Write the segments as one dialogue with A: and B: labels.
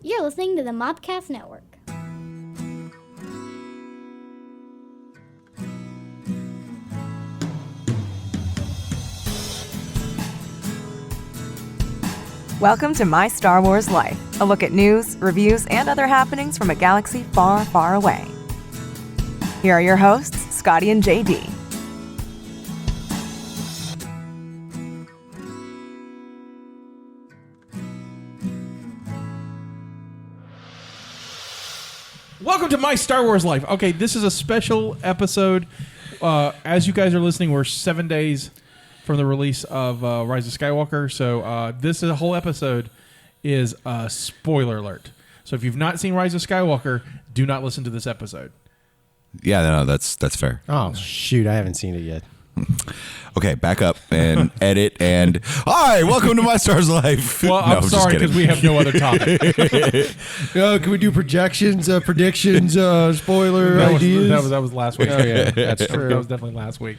A: You're listening to the Mobcast Network.
B: Welcome to My Star Wars Life, a look at news, reviews, and other happenings from a galaxy far, far away. Here are your hosts, Scotty and JD.
C: Welcome to My Star Wars Life. Okay, this is a special episode. As you guys are listening, we're 7 days from the release of Rise of Skywalker. So this is a whole episode is a spoiler alert. So if you've not seen Rise of Skywalker, do not listen to this episode.
D: Yeah, no, that's fair.
E: Oh, shoot. I haven't seen it yet.
D: Okay, back up and edit and... Hi, welcome to My Star Wars Life.
C: Well, I'm sorry because we have no other topic.
E: Can we do projections, predictions, spoiler ideas?
C: That was last week.
E: Oh, yeah, that's true.
C: That was definitely last week.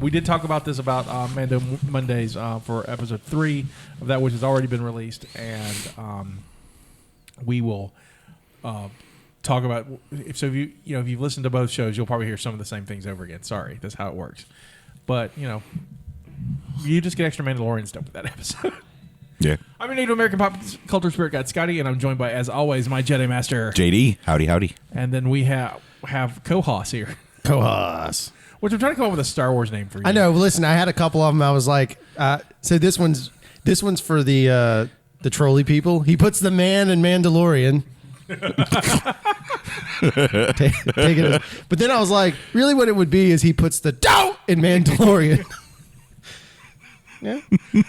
C: We did talk about this about Mando Mondays for episode 3 of that, which has already been released, and we will talk about. If you've listened to both shows, you'll probably hear some of the same things over again. Sorry, that's how it works. But you just get extra Mandalorian stuff with that episode.
D: Yeah.
C: I'm your Native American pop culture spirit guide, Scotty, and I'm joined by, as always, my Jedi Master,
D: JD. Howdy.
C: And then we have Kohas here.
E: Kohas.
C: Which I'm trying to come up with a Star Wars name for you.
E: I know. Listen, I had a couple of them. I was like, so this one's for the trolley people. He puts the man in Mandalorian. Take it. But then I was like, really what it would be is he puts the dough in Mandalorian. Yeah.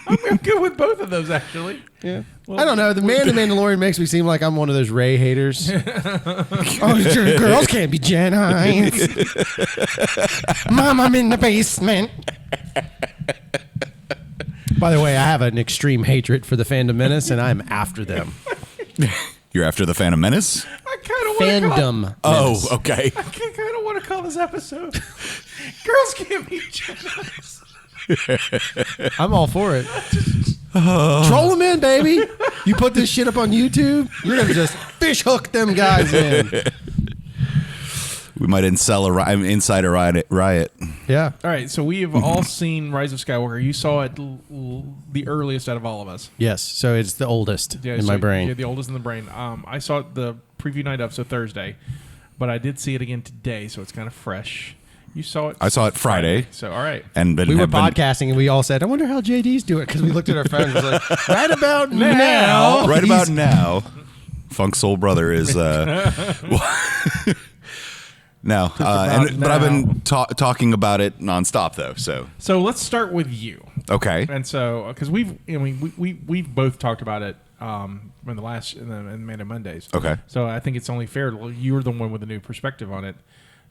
C: I'm good with both of those, actually.
E: Yeah.
C: Well,
E: I don't know. The man in Mandalorian makes me seem like I'm one of those Rey haters. Oh, sure, girls can't be Jedi's. Mom, I'm in the basement. By the way, I have an extreme hatred for the Phantom Menace, and I'm after them.
D: You're after the Phantom Menace?
C: I kind of
D: Fandom. Oh, okay.
C: I kind of want to call this episode Girls Can't Be Jedi's.
E: I'm all for it. Troll them in, baby. You put this shit up on YouTube, you're going to just fish hook them guys in.
D: We might incite a riot.
E: Yeah.
C: All right, so we have all seen Rise of Skywalker. You saw it the earliest out of all of us.
E: Yes, so it's the oldest in my brain.
C: Yeah, the oldest in the brain. I saw it the preview night of, so Thursday. But I did see it again today, so it's kind of fresh. You saw it?
D: I saw it Friday.
C: So, all right.
D: And
E: we were podcasting, and we all said, I wonder how JD's doing, because we looked at our phones and was like, right about now.
D: Right about now. Funk Soul Brother is... No, but I've been talking about it nonstop though. So
C: let's start with you.
D: Okay.
C: And so because we've both talked about it in the Mando Mondays.
D: Okay.
C: So I think it's only fair. You were the one with a new perspective on it.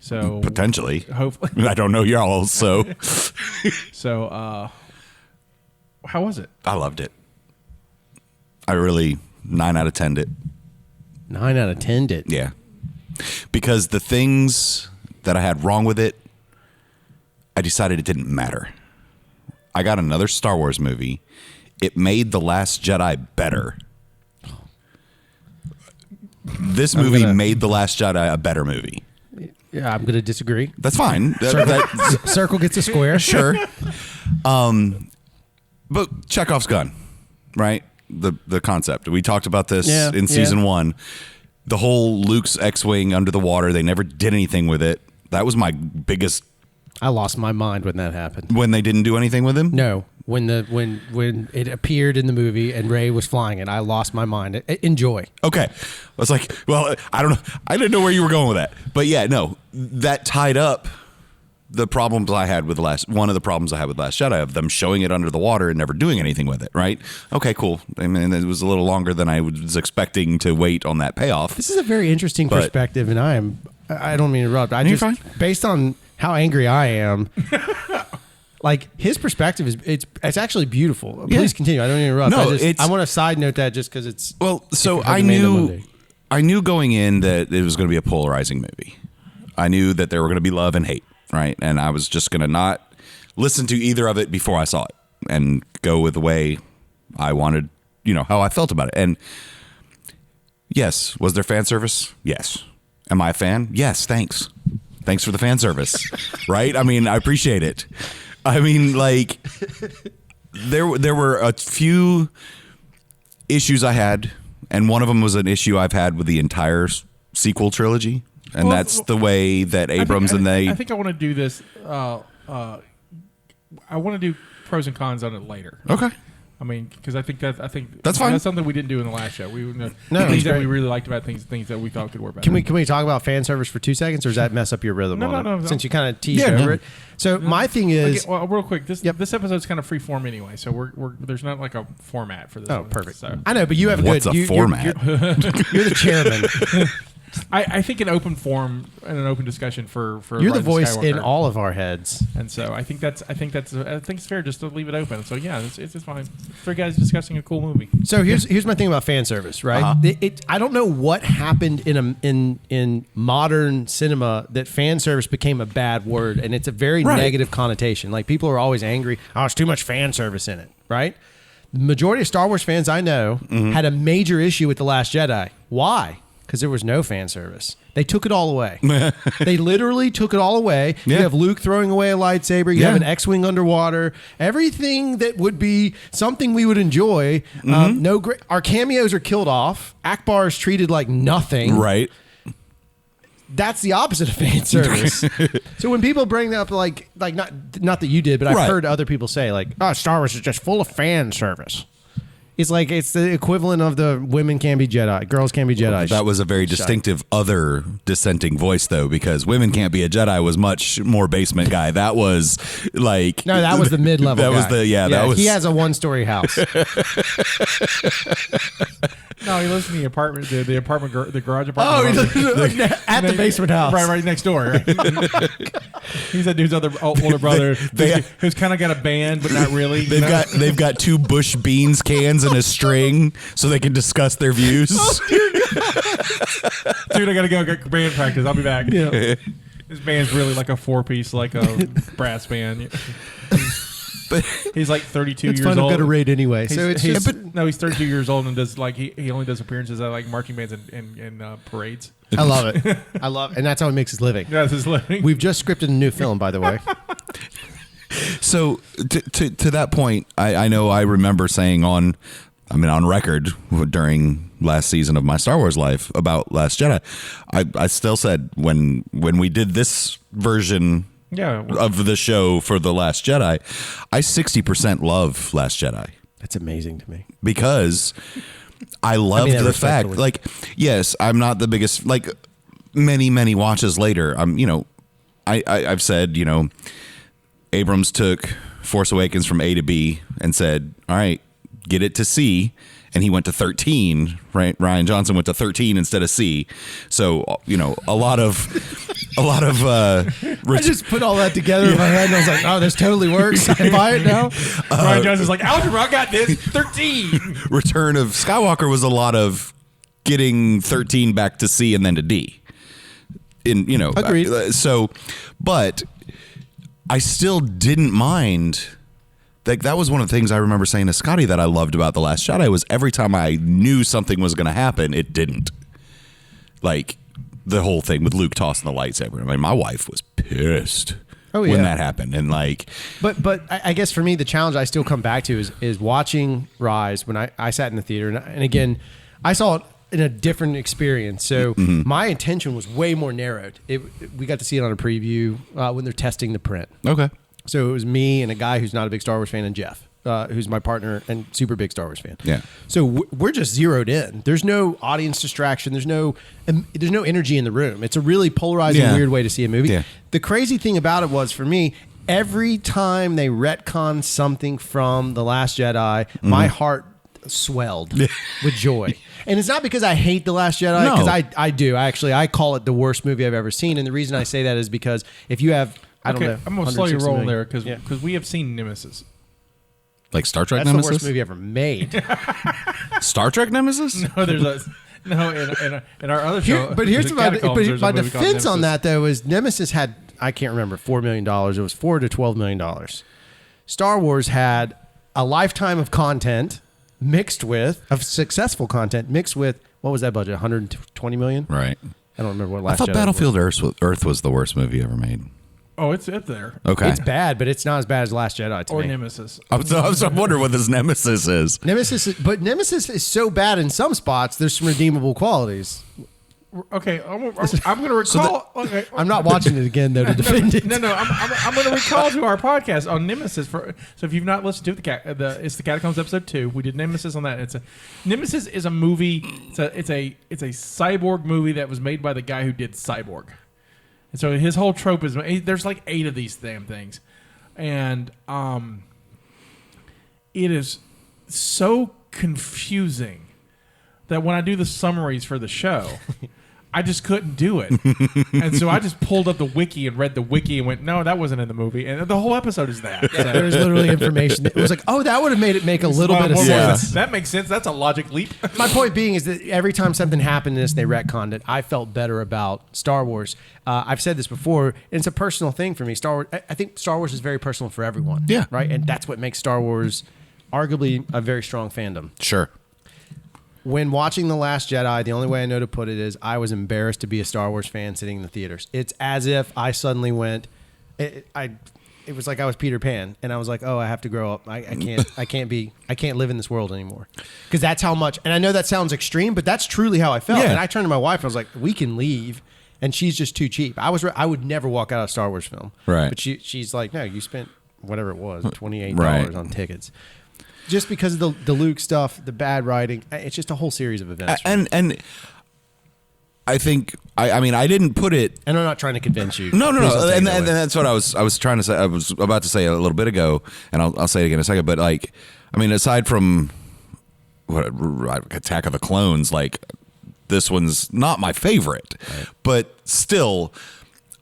C: So
D: potentially,
C: hopefully,
D: I don't know y'all. So
C: so how was it?
D: I loved it. I really 9 out of 10'd it.
E: 9 out of 10'd it.
D: Yeah. Because the things that I had wrong with it, I decided it didn't matter. I got another Star Wars movie. It made The Last Jedi better. This movie made The Last Jedi a better movie.
E: Yeah, I'm going to disagree.
D: That's fine.
E: Circle gets a square.
D: Sure. But Chekhov's gun, right? The concept. We talked about this in season 1. The whole Luke's X-Wing under the water, they never did anything with it. That was my biggest...
E: I lost my mind when that happened.
D: When they didn't do anything with him?
E: No. When it appeared in the movie and Rey was flying it, I lost my mind. Enjoy.
D: Okay. I was like, well, I don't know. I didn't know where you were going with that. But yeah, no. That tied up the problems I had with one of the problems I had with Last Jedi, of them showing it under the water and never doing anything with it, right? Okay, cool. I mean, it was a little longer than I was expecting to wait on that payoff.
E: This is a very interesting perspective, and I don't mean to interrupt. You're fine. Based on how angry I am, like his perspective it's actually beautiful. Yeah. Please continue. I don't interrupt.
D: No,
E: I want to side note that just because it's
D: so I knew going in that it was going to be a polarizing movie. I knew that there were going to be love and hate. Right. And I was just going to not listen to either of it before I saw it and go with the way I wanted, how I felt about it. And Yes. Was there fan service? Yes. Am I a fan? Yes. Thanks. Thanks for the fan service. Right? I mean, I appreciate it. I mean, like, there were a few issues I had, and one of them was an issue I've had with the entire sequel trilogy, and that's the way that Abrams
C: I think I want to do this. I want to do pros and cons on it later.
D: Okay.
C: I mean, because I think that's
D: fine.
C: That's something we didn't do in the last show. We
E: No,
C: things that we really liked about things that we thought could work better.
E: Can we talk about fan service for 2 seconds, or does that mess up your rhythm?
C: No.
E: Since you kind of teased over it. So my thing is,
C: well, real quick, this episode's kind of free form anyway, so we're there's not like a format for this.
E: oh,
C: one,
E: perfect.
C: So.
E: I know, but you have
D: What's
E: good.
D: a format?
E: You're the chairman.
C: I think an open forum and an open discussion for
E: You're
C: Rise
E: the
C: of
E: voice
C: Skywalker.
E: in all of our heads.
C: And so I think it's fair just to leave it open. So yeah, it's just fine. 3 guys discussing a cool movie.
E: So here's my thing about fan service, right? I don't know what happened in modern cinema that fan service became a bad word, and it's a very negative connotation. Like, people are always angry. Oh, it's too much fan service in it, right? The majority of Star Wars fans I know had a major issue with The Last Jedi. Why? Because there was no fan service. They took it all away. They literally took it all away.
D: Yeah.
E: You have Luke throwing away a lightsaber. You have an X-wing underwater. Everything that would be something we would enjoy. Our cameos are killed off. Akbar is treated like nothing.
D: Right.
E: That's the opposite of fan service. So when people bring up like not that you did, but I've heard other people say like, "Oh, Star Wars is just full of fan service." It's like it's the equivalent of the women can't be Jedi, girls can't be Jedi.
D: That was a very distinctive other dissenting voice, though, because women can't be a Jedi was much more basement guy. That was like
E: that was the mid-level.
D: That
E: guy.
D: was that was.
E: He has a 1-story house.
C: No, he lives in the apartment, the garage apartment.
E: Oh, at the basement house,
C: right next door. Right? He's that dude's older brother who's kind of got a band, but not really.
D: They've got 2 Bush Beans cans and a string, so they can discuss their views.
C: Dude, I gotta go get band practice. I'll be back.
E: Yeah.
C: This band's really like a 4-piece, like a brass band.
D: But
C: he's like 32 years
E: fun.
C: old.
E: I've got a rate anyway. So it's
C: he's 32 years old and does like he only does appearances at like marching bands and parades.
E: I love it. And that's how he makes his living.
C: That's his living.
E: We've just scripted a new film, by the way.
D: So to that point, I know I remember saying on record during last season of my Star Wars life about Last Jedi, I still said when we did this version of the show for The Last Jedi, I 60% love Last Jedi.
E: That's amazing to me.
D: Because I loved the fact, like, yes, I'm not the biggest, like, many watches later, I've said, Abrams took Force Awakens from A to B and said, all right, get it to C. And he went to 13, right? Rian Johnson went to 13 instead of C. So, a lot of I
E: just put all that together in my head and I was like, oh, this totally works. I buy it now.
C: Rian Johnson's like, algebra, I got this. 13.
D: Return of Skywalker was a lot of getting 13 back to C and then to D.
E: Agreed.
D: But I still didn't mind. Like, that was one of the things I remember saying to Scotty that I loved about The Last Jedi was every time I knew something was going to happen, it didn't. Like, the whole thing with Luke tossing the lightsaber. I mean, my wife was pissed when that happened. And like,
E: but I guess for me, the challenge I still come back to is watching Rise when I sat in the theater. And again, I saw it in a different experience. So my attention was way more narrowed. We got to see it on a preview when they're testing the print.
D: Okay.
E: So it was me and a guy who's not a big Star Wars fan, and Jeff, who's my partner and super big Star Wars fan.
D: Yeah.
E: So we're just zeroed in. There's no audience distraction. There's no energy in the room. It's a really polarizing, weird way to see a movie. Yeah. The crazy thing about it was, for me, every time they retconned something from The Last Jedi, my heart swelled with joy. And it's not because I hate The Last Jedi, because I do. I call it the worst movie I've ever seen. And the reason I say that is because if you have... I don't know.
C: I'm going to slow you roll there because we have seen Nemesis.
D: Like Star Trek
E: That's
D: Nemesis?
E: the worst movie ever made.
D: Star Trek Nemesis?
C: No, in our other show.
E: But here's my defense on that, though, is Nemesis had, I can't remember, $4 million. It was $4 to $12 million. Star Wars had a lifetime of content mixed with, of successful content mixed with what was that budget? 120 million.
D: Right.
E: I don't remember what
D: I
E: Last
D: thought
E: Jedi
D: Battlefield Earth was the worst movie ever made.
C: Oh, it's there.
D: Okay.
E: It's bad, but it's not as bad as Last Jedi to
C: Or
E: me.
C: Nemesis.
D: I was wondering what this Nemesis is.
E: Nemesis is so bad in some spots. There's some redeemable qualities.
C: Okay, I'm going to recall. Okay,
E: I'm not watching it again though to defend it.
C: No, I'm going to recall to our podcast on Nemesis. So if you've not listened to it's the Catacombs episode 2. We did Nemesis on that. Nemesis is a movie. It's a cyborg movie that was made by the guy who did Cyborg, and so his whole trope is there's like 8 of these damn things, and it is so confusing that when I do the summaries for the show. I just couldn't do it. And so I just pulled up the wiki and read the wiki and went, no, that wasn't in the movie. And the whole episode is that. So.
E: There's literally information. It was like, oh, that would have made it make a little bit of sense.
C: That makes sense. That's a logic leap.
E: My point being is that every time something happened in this, they retconned it. I felt better about Star Wars. I've said this before. And it's a personal thing for me. Star Wars. I think Star Wars is very personal for everyone.
D: Yeah.
E: Right. And that's what makes Star Wars arguably a very strong fandom.
D: Sure.
E: When watching The Last Jedi, the only way I know to put it is I was embarrassed to be a Star Wars fan sitting in the theaters. It's as if I suddenly went. It was like I was Peter Pan, and I was like, oh, I have to grow up. I can't live in this world anymore, because that's how much. And I know that sounds extreme, but that's truly how I felt.
D: Yeah.
E: And I turned to my wife. I was like, we can leave, and she's just too cheap. I would never walk out of a Star Wars film,
D: right?
E: But she's like, no, you spent whatever it was, $28
D: right.
E: on tickets. Just because of the Luke stuff, the bad writing, it's just a whole series of events.
D: And I think I mean I didn't put it.
E: And I'm not trying to convince you.
D: No. And that's what I was trying to say. I was about to say a little bit ago, and I'll say it again in a second. But like, I mean, aside from Attack of the Clones, like this one's not my favorite, right. But still.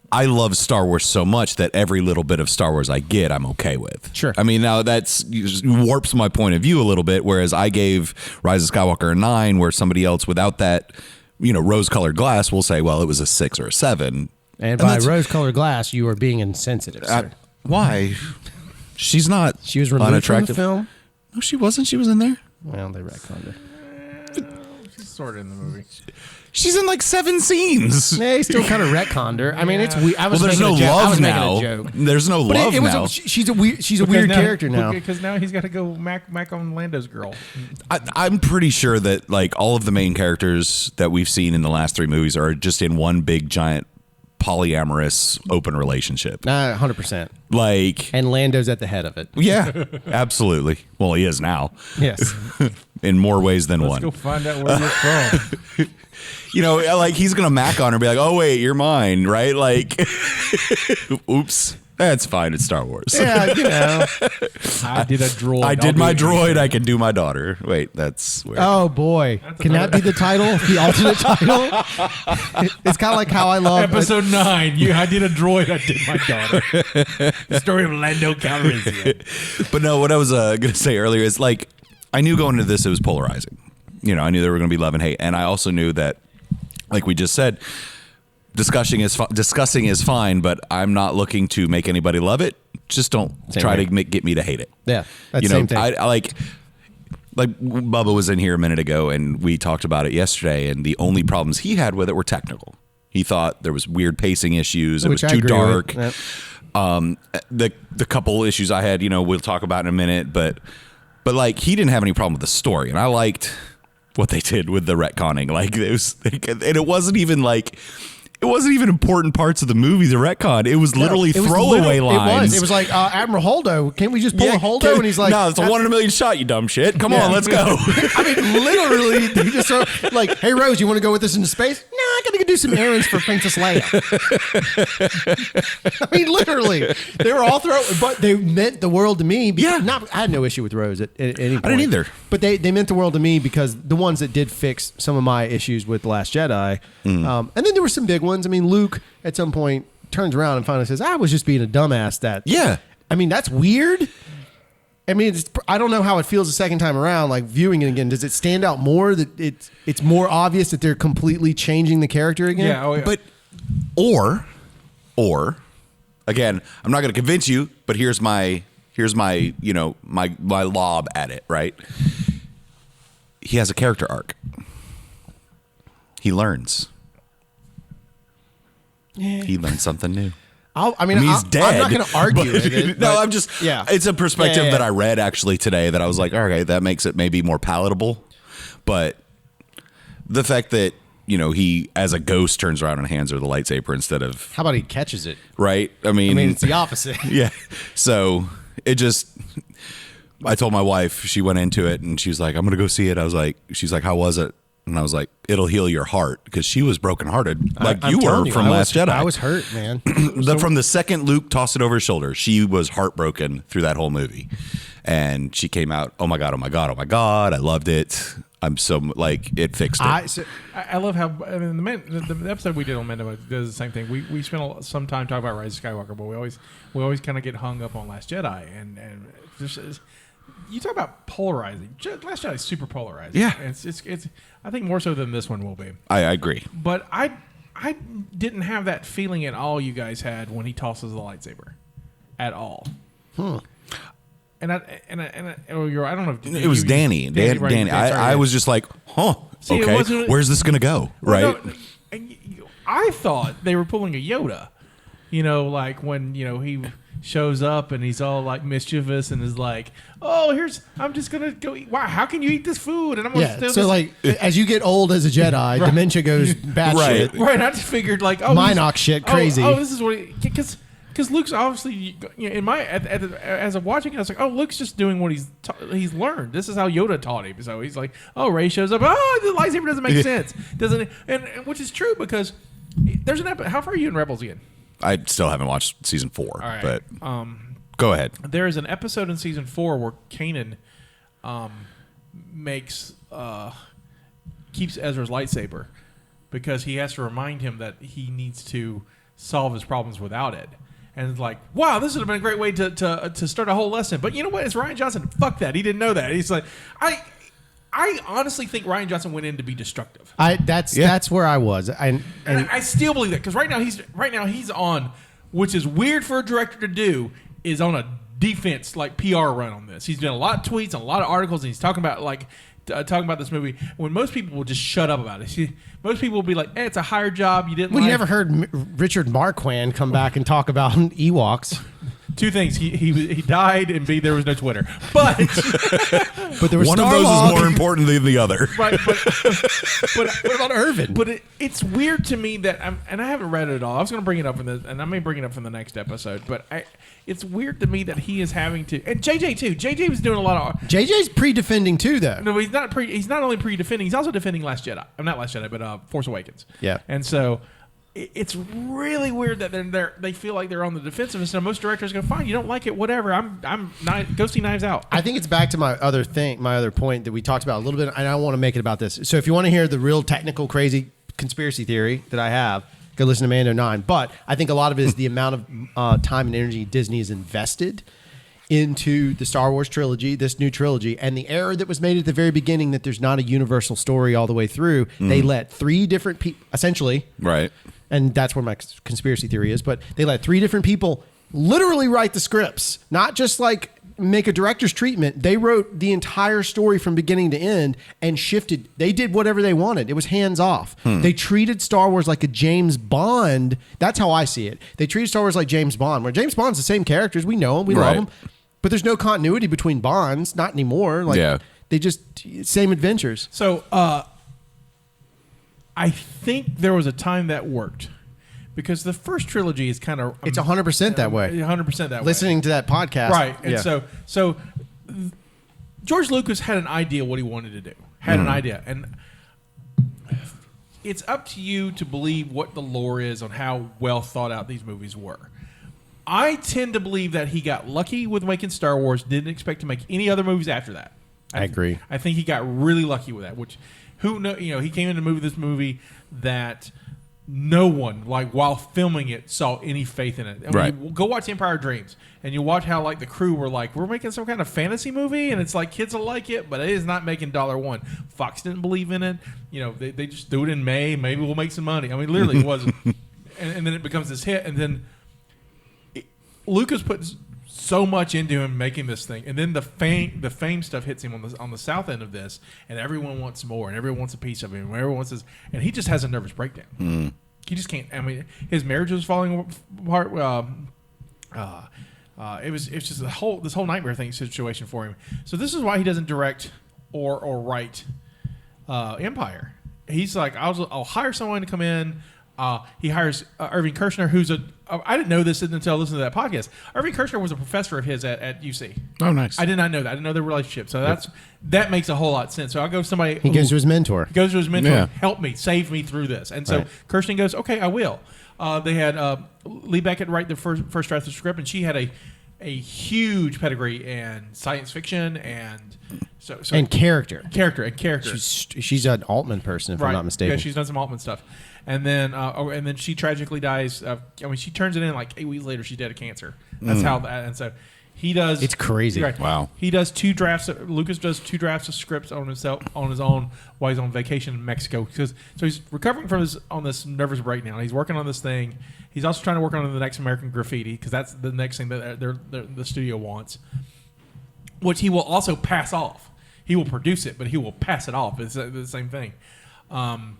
D: I love Star Wars so much that every little bit of Star Wars I get, I'm okay with.
E: Sure.
D: I mean, now that's warps my point of view a little bit, whereas I gave Rise of Skywalker a 9, where somebody else without that, rose-colored glass will say, well, it was a 6 or a 7.
E: And by rose-colored glass, you are being insensitive, sir.
D: Why? She's not
E: She was removed from the film?
D: No, she wasn't. She was in there.
E: Well, they retconned her.
C: She's sort of in the movie.
D: She's in like 7 scenes.
E: Yeah, he still kind of retconned her. I mean, it's weird.
D: There's no love now. There's no love now.
E: She's a weird character now.
C: Because now he's got to go mac on Lando's girl.
D: I'm pretty sure that like all of the main characters that we've seen in the last 3 movies are just in one big giant polyamorous open relationship.
E: 100%.
D: Like,
E: and Lando's at the head of it.
D: Yeah, absolutely. Well, he is now.
E: Yes.
D: In more ways than one.
C: Let's go find out where you're from.
D: Like he's going to mac on her and be like, oh, wait, you're mine, right? Like, oops. That's fine. It's Star Wars.
E: Yeah,
C: I did a droid.
D: I did my droid. I can do my daughter. Wait, that's weird.
E: Oh, boy. Can that be the title? The alternate title? It's kind of like how I love...
C: Episode 9. I did a droid. I did my daughter. The story of Lando Calrissian.
D: But no, what I was going to say earlier is like, I knew going into this it was polarizing. I knew there were going to be love and hate. And I also knew that, like we just said, discussing is fine, but I'm not looking to make anybody love it. Just don't try to get me to hate it.
E: Yeah, that's the same thing.
D: I like Bubba was in here a minute ago, and we talked about it yesterday, and the only problems he had with it were technical. He thought there was weird pacing issues. It was too dark. Yep. The couple issues I had, we'll talk about in a minute, but like he didn't have any problem with the story, and I liked what they did with the retconning. Like it wasn't even important parts of the movie, the retcon. It was literally throwaway lines.
E: It was like, Admiral Holdo, can't we just pull a Holdo? And he's like,
D: no, it's a 1 in a million shot, you dumb shit. Come on, let's go.
E: I mean, literally, they just throw, like, hey, Rose, you want to go with us into space? No, I got to go do some errands for Princess Leia. I mean, literally, they were all but they meant the world to me. Because I had no issue with Rose at any point.
D: I didn't either.
E: But they meant the world to me because the ones that did fix some of my issues with The Last Jedi. And then there were some big ones. I mean, Luke at some point turns around and finally says, I was just being a dumbass. I mean, that's weird. I mean, I don't know how it feels the second time around, like viewing it again. Does it stand out more that it's more obvious that they're completely changing the character again?
C: Yeah. Oh, yeah.
D: But, or again, I'm not going to convince you, but here's my my lob at it, right? He has a character arc. He learns.
E: Yeah.
D: He learns something new.
E: He's dead. I'm not going to argue with it.
D: No, I'm just.
E: Yeah.
D: It's a perspective that I read actually today that I was like, okay, that makes it maybe more palatable. But the fact that he as a ghost turns around and hands her the lightsaber instead of.
E: How about he catches it?
D: Right. I mean,
E: it's the opposite.
D: Yeah. So it just. I told my wife. She went into it and she was like, "I'm going to go see it." She's like, "How was it?" And I was like, "It'll heal your heart," because she was brokenhearted, like you were from Last Jedi.
E: I was hurt, man.
D: From the second Luke tossed it over his shoulder, she was heartbroken through that whole movie, and she came out, "Oh my god, oh my god, oh my god, I loved it." I'm so it fixed it.
C: I love how the episode we did on Mando does the same thing. We spent some time talking about Rise of Skywalker, but we always kind of get hung up on Last Jedi, and just. You talk about polarizing. Last Jedi is super polarizing.
D: Yeah,
C: it's. I think more so than this one will be.
D: I agree.
C: But I didn't have that feeling at all you guys had when he tosses the lightsaber, at all.
E: Hmm.
C: And I don't know. If
D: it was Danny. Danny.
C: Right,
D: I was just like, huh. See, okay, where's this gonna go? Right.
C: No, I thought they were pulling a Yoda. Like when he shows up and he's all like mischievous and is like, "Oh, I'm just gonna go eat. Wow, how can you eat this food?" And I'm gonna
E: so as you get old as a Jedi, right. Dementia goes bad shit.
C: Right. I just figured like,
E: Minox shit, crazy.
C: This is what because Luke's obviously in my as I'm watching it, I was like, Luke's just doing what he's learned. This is how Yoda taught him. So he's like, Rey shows up. The lightsaber doesn't make sense, doesn't it? And which is true because there's an episode. How far are you in Rebels again?
D: I still haven't watched season 4,
C: right.
D: but go ahead.
C: There is an episode in season 4 where Kanan keeps Ezra's lightsaber because he has to remind him that he needs to solve his problems without it. And it's like, wow, this would have been a great way to start a whole lesson. But you know what? It's Rian Johnson. Fuck that. He didn't know that. He's like, I honestly think Rian Johnson went in to be destructive.
E: That's where I was, and
C: I still believe that because right now he's on, which is weird for a director to do, is on a defense PR run on this. He's doing a lot of tweets, and a lot of articles, and he's talking about this movie when most people will just shut up about it. Most people will be like, it's a higher job. You didn't.
E: Well, you never heard Richard Marquand come back and talk about Ewoks.
C: Two things: he died, and B, there was no Twitter. But
E: there was
D: one of those is more important than the other.
C: Right? But
E: what about Irvin?
C: But it's weird to me that and I haven't read it at all. I was going to bring it up and I may bring it up in the next episode. But it's weird to me that he is having to, and JJ too. JJ was doing a lot of.
E: JJ's pre-defending too, though.
C: No, he's not He's not only pre-defending. He's also defending Last Jedi. I'm not Last Jedi, but Force Awakens.
E: Yeah.
C: And so. It's really weird that they feel like they're on the defensive. And so most directors go, fine, you don't like it, whatever. I'm not, go see Knives Out.
E: I think it's back to my other point that we talked about a little bit, and I want to make it about this. So if you want to hear the real technical, crazy conspiracy theory that I have, go listen to Mando 9. But I think a lot of it is the amount of time and energy Disney has invested into the Star Wars trilogy, this new trilogy, and the error that was made at the very beginning that there's not a universal story all the way through. They let 3 different people, essentially.
D: Right.
E: And that's where my conspiracy theory is. But they let 3 different people literally write the scripts, not just make a director's treatment. They wrote the entire story from beginning to end and shifted. They did whatever they wanted. It was hands off. They treated Star Wars like a James Bond. That's how I see it. They treated Star Wars like James Bond, where James Bond's the same characters. We know them. We love them. But there's no continuity between Bonds. Not anymore. They just, same adventures.
C: So, I think there was a time that worked because the first trilogy is kind of...
E: It's 100% that way.
C: 100% that way.
E: Listening to that podcast.
C: Right. And so George Lucas had an idea what he wanted to do. Had an idea. And it's up to you to believe what the lore is on how well thought out these movies were. I tend to believe that he got lucky with making Star Wars, didn't expect to make any other movies after that.
E: I agree.
C: I think he got really lucky with that, which... Who know? He came in to movie this movie that no one, while filming it, saw any faith in it.
D: Right.
C: Go watch Empire Dreams, and you watch how the crew were like, "We're making some kind of fantasy movie," and it's like kids will like it, but it is not making $1. Fox didn't believe in it. They just threw it in May. Maybe we'll make some money. I mean, literally, it wasn't. And then it becomes this hit, and then Lucas put so much into him making this thing, and then the fame stuff hits him on the south end of this, and everyone wants more, and everyone wants a piece of him, and everyone wants this, and he just has a nervous breakdown. He just can't. I mean, his marriage was falling apart. It was just this whole nightmare thing situation for him. So this is why he doesn't direct or write Empire. He's like, I'll hire someone to come in. He hires Irving Kershner, who's I didn't know this until I listened to that podcast. Irving Kershner was a professor of his at UC.
F: Oh, nice.
C: I did not know that. I didn't know their relationship. So that makes a whole lot of sense. So I'll go to somebody.
E: He goes to his mentor.
C: Help me, save me through this. And so Kershner goes, okay, I will. They had Lee Beckett write the first draft of the script, and she had a huge pedigree in science fiction and
E: and character.
C: She's
E: an Altman person, if I'm not mistaken.
C: Yeah, she's done some Altman stuff. And then she tragically dies. She turns it in like 8 weeks later. She's dead of cancer. That's how that. And so he does.
E: It's crazy.
C: Right.
D: Wow.
C: He does 2 drafts. Lucas does 2 drafts of scripts on his own while he's on vacation in Mexico. So he's recovering from this nervous breakdown. He's working on this thing. He's also trying to work on the next American Graffiti because that's the next thing that the studio wants, which he will also pass off. He will produce it, but he will pass it off. It's the same thing. And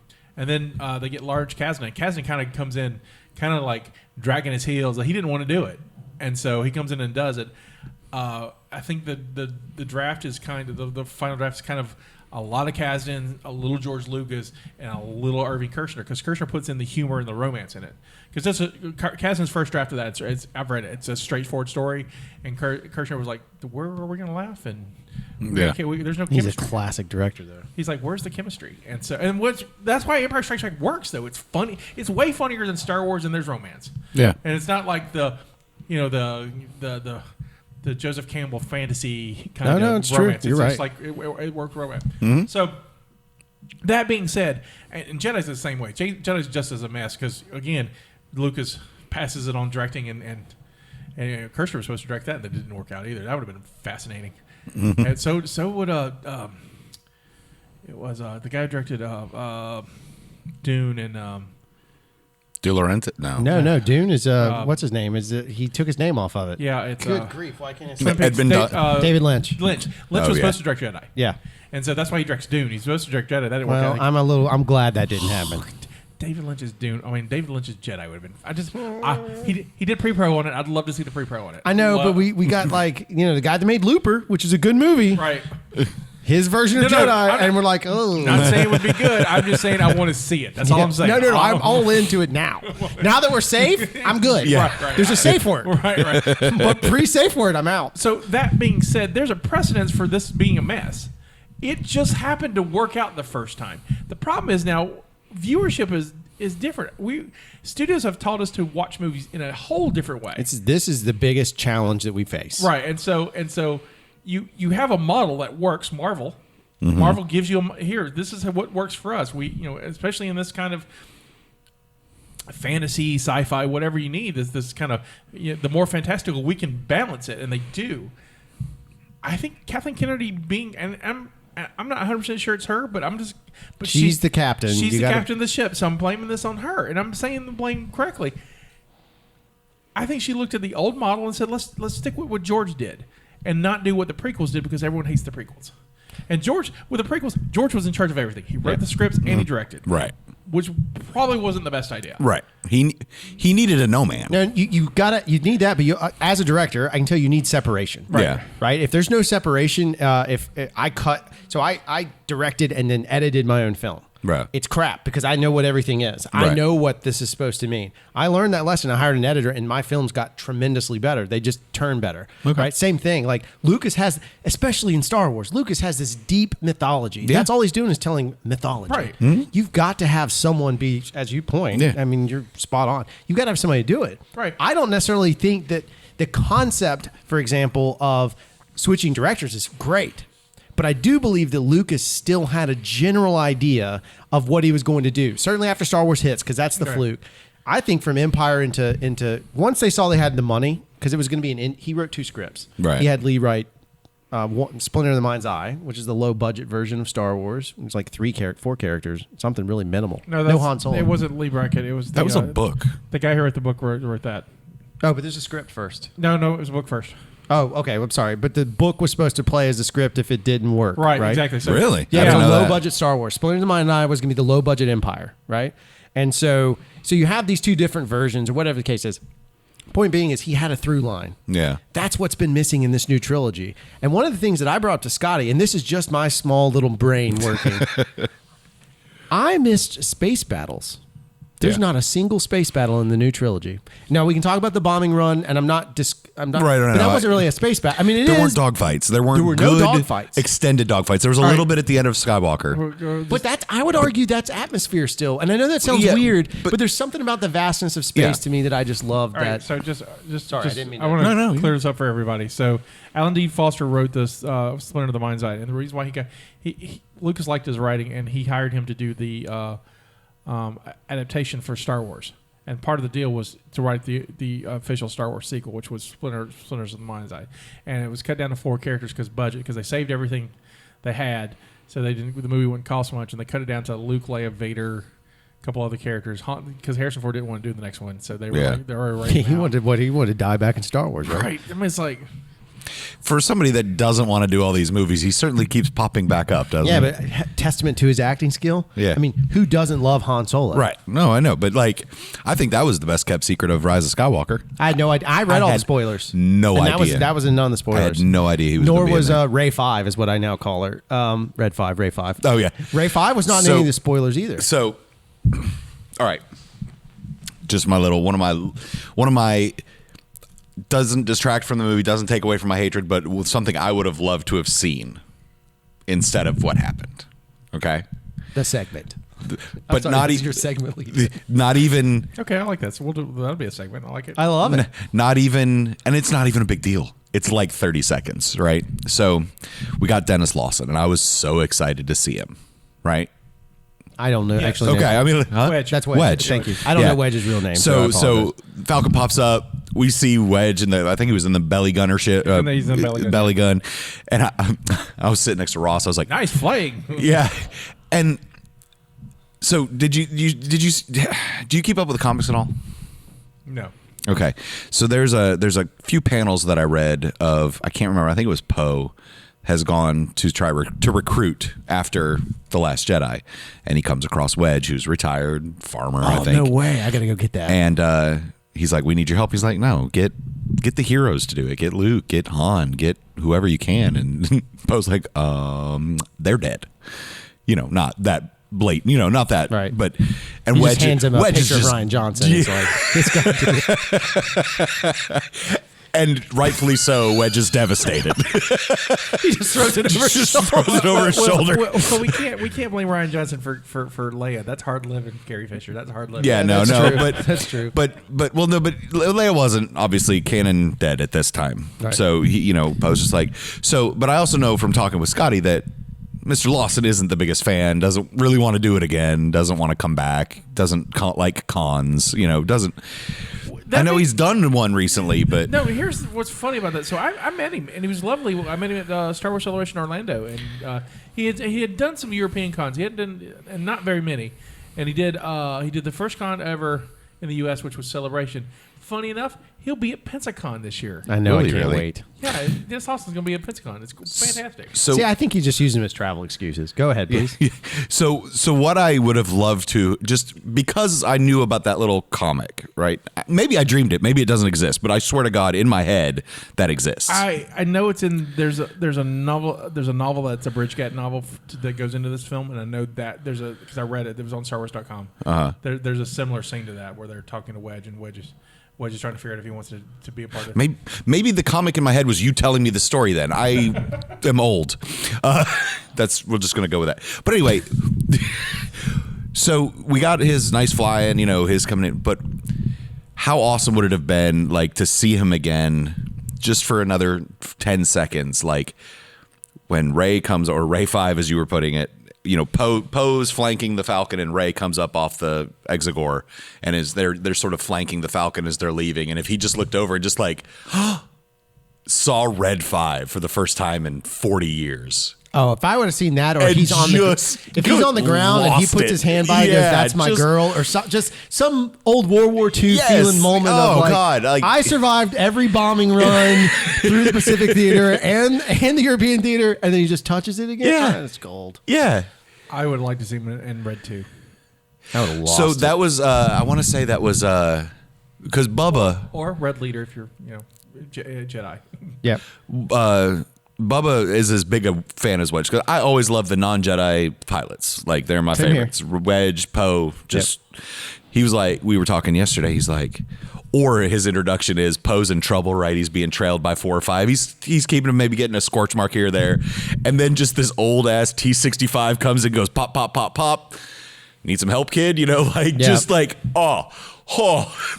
C: then they get Large Kasdan. Kasdan kind of comes in, kind of like dragging his heels. He didn't want to do it, and so he comes in and does it. I think the draft is kind of the final draft is kind of a lot of Kasdan, a little George Lucas, and a little Irving Kershner, because Kershner puts in the humor and the romance in it. Because that's Kasdan's first draft of that. I've read it. It's a straightforward story, and Kershner was like, "Where are we going to laugh?" And there's no chemistry.
E: He's a classic director, though.
C: He's like, "Where's the chemistry?" And so, that's why Empire Strikes Back works, though. It's funny. It's way funnier than Star Wars, and there's romance.
F: Yeah,
C: and it's not like the Joseph Campbell fantasy kind of
E: romance.
C: True.
E: You're right.
C: It's like it works romance. So that being said, and Jedi's the same way. Jedi's just as a mess because again, Lucas passes it on directing, and Kershner was supposed to direct that, and that didn't work out either. That would have been fascinating. And so would it was the guy who directed Dune and
D: De Laurentiis?
E: No. Dune is what's his name? He took his name off of it?
C: Yeah, it's
E: good grief. Why can't I say
C: David
E: Lynch?
C: Lynch was supposed to direct Jedi.
E: Yeah,
C: and so that's why he directs Dune. He's supposed to direct Jedi. That didn't work out.
E: I'm glad that didn't happen.
C: David Lynch's Dune. I mean, David Lynch's Jedi would have been. He did pre-pro on it. I'd love to see the pre-pro on it.
E: I know, but we got the guy that made Looper, which is a good movie,
C: right?
E: His version of Jedi, and we're like, oh.
C: Not saying it would be good. I'm just saying I want to see it. That's all I'm saying.
E: No. I'm all into it now. Now that we're safe, I'm good.
C: Yeah. Right.
E: There's a safe word.
C: Right.
E: But pre-safe word, I'm out.
C: So that being said, there's a precedence for this being a mess. It just happened to work out the first time. The problem is now viewership is different. Studios have taught us to watch movies in a whole different way.
E: This is the biggest challenge that we face.
C: Right. And so you have a model that works, Marvel. Mm-hmm. Marvel gives you here. This is what works for us. We especially in this kind of fantasy, sci-fi, whatever you need. This kind of the more fantastical we can balance it, and they do. I think Kathleen Kennedy and I'm not 100% sure it's her, but she's
E: the captain.
C: She's the captain of the ship, so I'm blaming this on her, and I'm saying the blame correctly. I think she looked at the old model and said, let's stick with what George did and not do what the prequels did, because everyone hates the prequels. And with the prequels, George was in charge of everything. He wrote the scripts and he directed.
D: Right.
C: Which probably wasn't the best idea.
D: Right. He needed a no man.
E: No, you need that, but as a director, I can tell you need separation.
D: Right. Yeah.
E: Right. If there's no separation, if I cut, so I directed and then edited my own film.
D: Right.
E: It's crap because I know what everything is. I know what this is supposed to mean. I learned that lesson. I hired an editor, and my films got tremendously better. They just turned better. Okay. Right. Same thing. Like Lucas has, especially in Star Wars, Lucas has this deep mythology. Yeah. That's all he's doing is telling mythology.
C: Right.
E: Mm-hmm. You've got to have someone be, as you point. Yeah. I mean, you're spot on. You've got to have somebody to do it.
C: Right.
E: I don't necessarily think that the concept, for example, of switching directors is great. But I do believe that Lucas still had a general idea of what he was going to do. Certainly after Star Wars hits, because that's the fluke. I think from Empire into once they saw they had the money, because it was going to be he wrote 2 scripts.
D: Right.
E: He had Lee write Splinter in the Mind's Eye, which is the low budget version of Star Wars. It was like 4 characters, something really minimal.
C: No
E: Han Solo.
C: It wasn't Lee Brackett. It was
D: that was a book.
C: The guy who wrote the book wrote that.
E: Oh, but there's a script first.
C: No, it was a book first.
E: Oh, okay. I'm sorry, but the book was supposed to play as a script if it didn't work.
C: Right, exactly. So,
D: Really?
E: Yeah,
D: I
E: it was
D: didn't
E: a
D: know that.
E: low-budget Star Wars. Splinter of the Mind and I was going to be the low-budget Empire, right? And so you have these two different versions, or whatever the case is. Point being is he had a through line.
D: Yeah.
E: That's what's been missing in this new trilogy. And one of the things that I brought up to Scotty, and this is just my small little brain working, I missed space battles. There's not a single space battle in the new trilogy. Now we can talk about the bombing run, and I'm not.
D: Right,
E: but that wasn't really a space battle. I mean,
D: There weren't dogfights. There were
E: no
D: good
E: dogfights.
D: extended dogfights. There was a little bit at the end of Skywalker.
E: But that's, I would argue that's atmosphere still. And I know that sounds
D: Yeah,
E: weird,
D: but-
E: but there's something about the vastness of space
D: Yeah.
E: to me that I just love.
C: All
E: that.
C: right, so just
E: Sorry, I didn't mean
C: I
E: that.
C: want to
D: No,
C: clear this up for everybody. So Alan D. Foster wrote this Splinter of the Mind's Eye, and the reason why Lucas liked his writing, and he hired him to do the adaptation for Star Wars. And part of the deal was to write the official Star Wars sequel, which was Splinters of the Mind's Eye, and it was cut down to 4 characters because they saved everything they had, so the movie wouldn't cost much, and they cut it down to Luke, Leia, Vader, a couple other characters, because Harrison Ford didn't want to do the next one, so they were they were writing
E: he
C: out.
E: wanted to die back in Star Wars, right?
C: Right. I mean, it's like,
D: For somebody that doesn't want to do all these movies, he certainly keeps popping back up, doesn't
E: Yeah,
D: he?
E: but testament to his acting skill.
D: Yeah.
E: I mean, who doesn't love Han Solo?
D: Right. No, I know. But, like, I think that was the best kept secret of Rise of Skywalker.
E: I had no idea. I read all the
D: had
E: spoilers.
D: no
E: and
D: idea.
E: That was in none of the spoilers.
D: I had no idea he was
E: Nor
D: gonna be in
E: was
D: there.
E: Ray 5 is what I now call her. Red 5, Ray 5.
D: Oh, yeah.
E: Ray 5 was not in
D: So-
E: any of the spoilers either.
D: So, all right. Just my little one of my doesn't distract from the movie, doesn't take away from my hatred, but with something I would have loved to have seen instead of what happened. Okay,
E: The segment.
D: but
E: sorry,
D: not
E: this is
D: even
E: your segment lead.
D: not even
C: okay, I like that. So that'll be a segment. I like it.
E: I love it.
D: not even, and it's not even a big deal. It's like 30 seconds, right? So we got Dennis Lawson, and I was so excited to see him, right?
E: I don't know. Actually,
D: Okay, I mean, huh?
C: Wedge.
E: that's Wedge.
D: Wedge.
E: Thank you. I don't
D: Yeah.
E: know Wedge's real name.
D: So
E: I apologize.
D: Falcon pops up. We see Wedge in I think he was in the belly gunner shit.
C: He's in the belly gun.
D: belly gun. And I was sitting next to Ross. I was like,
C: Nice flaying.
D: yeah. And so do you keep up with the comics at all?
C: No.
D: Okay. So there's a few panels that I read of, I can't remember. I think it was Poe has gone to try to recruit after The Last Jedi, and he comes across Wedge, who's retired farmer, I
E: Oh,
D: think.
E: no way. I got to go get that.
D: And he's like, we need your help. He's like, no, get the heroes to do it. Get Luke, get Han, get whoever you can. And Poe's like, they're dead. Not that blatant, not that.
E: Right.
D: But, and
E: he
D: Wedge,
E: just hands him a
D: Wedge
E: picture
D: is
E: of
D: just,
E: Ryan Johnson. It's like, this guy.
D: and rightfully so, Wedge is devastated.
E: He just throws it over his
D: Just
E: shoulder.
D: throws it over his shoulder.
C: Well, we can't blame Ryan Johnson for Leia. That's hard living, Carrie Fisher. That's hard living.
D: Yeah, no,
E: That's true.
D: but
E: That's true.
D: But Leia wasn't obviously canon dead at this time.
E: Right.
D: So he, Poe's just like so. But I also know from talking with Scotty that Mr. Lawson isn't the biggest fan. Doesn't really want to do it again. Doesn't want to come back. Doesn't like cons. Doesn't. I know he's done one recently, but
C: No, here's what's funny about that. So I met him, and he was lovely. I met him at Star Wars Celebration Orlando, and he had done some European cons. He hadn't done, and not very many. And he did the first con ever in the U.S., which was Celebration. Funny enough, he'll be at Pensacon this year.
E: I know.
D: Really,
E: I can't
D: really?
E: wait.
C: Yeah, Dennis Lawson's going to be at Pensacon. It's fantastic.
D: so
E: See, I think he's just using him as travel excuses. Go ahead, please.
D: So what I would have loved to, just because I knew about that little comic, right? Maybe I dreamed it. Maybe it doesn't exist, but I swear to God, in my head, that exists.
C: I know it's in there's a novel that's a Bridge Gap novel that goes into this film, and I know that because I read it. It was on StarWars.com. There's a similar scene to that where they're talking to Wedge, and Wedge is trying to figure out if he wants to be a part of it.
D: Maybe the comic in my head was you telling me the story. Then I am old. We're just gonna go with that. But anyway, so we got his nice flying, his coming in. But how awesome would it have been, like, to see him again, just for another 10 seconds, like when Rey comes, or Rey 5, as you were putting it. Poe's flanking the Falcon, and Rey comes up off the Exegor, and they're sort of flanking the Falcon as they're leaving. And if he just looked over and just like saw Red 5 for the first time in 40 years,
E: Oh, if I would have seen that, or
D: And
E: if he's on the ground and he
D: lost
E: puts
D: it.
E: his hand by, and goes, "That's my girl," or just some old World War II
D: Yes.
E: feeling moment of
D: Oh,
E: like,
D: God, like-
E: I survived every bombing run through the Pacific Theater and the European Theater, and then he just touches it again.
D: Yeah.
E: It's gold.
D: Yeah.
C: I would like to see him in Red 2.
E: I would have lost.
D: So that was, I want to say that was, because Bubba,
C: Or Red Leader if you're, Jedi.
E: yeah.
D: Bubba is as big a fan as Wedge. 'Cause I always love the non-Jedi pilots. Like, they're my
E: Same here.
D: favorites. Wedge, Poe, just, he was like, we were talking yesterday, he's like, or his introduction is Poe's in trouble, right? He's being trailed by 4 or 5. He's keeping him, maybe getting a scorch mark here or there. And then just this old-ass T-65 comes and goes, pop, pop, pop, pop. Need some help, kid? Just like, that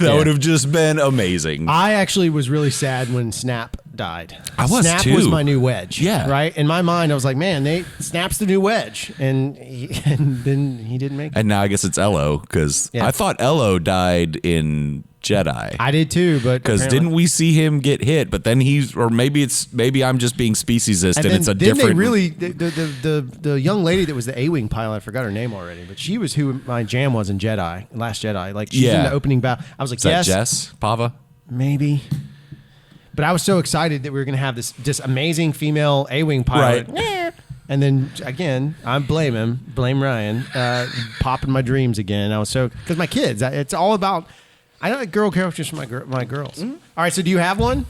D: would have just been amazing.
E: I actually was really sad when Snap died.
D: I was,
E: Snap
D: too.
E: was my new Wedge.
D: Yeah.
E: Right? In my mind, I was like, man, Snap's the new Wedge. And then he didn't make it.
D: And now I guess it's Ello, because I thought Ello died in Jedi.
E: I did too, but
D: Because didn't we see him get hit? But then maybe I'm just being speciesist, and it's a different.
E: They really the young lady that was the A-wing pilot, I forgot her name already, but she was who my jam was in Jedi, Last Jedi. Like she's in the opening battle. I was like,
D: Is that
E: yes,
D: Jess Pava?
E: maybe. But I was so excited that we were going to have this amazing female A-wing pilot.
D: Right.
E: And then again, I blame Ryan, popping my dreams again. I was so because my kids. It's all about. I like girl characters for my girls. Mm-hmm. All right, so do you have one?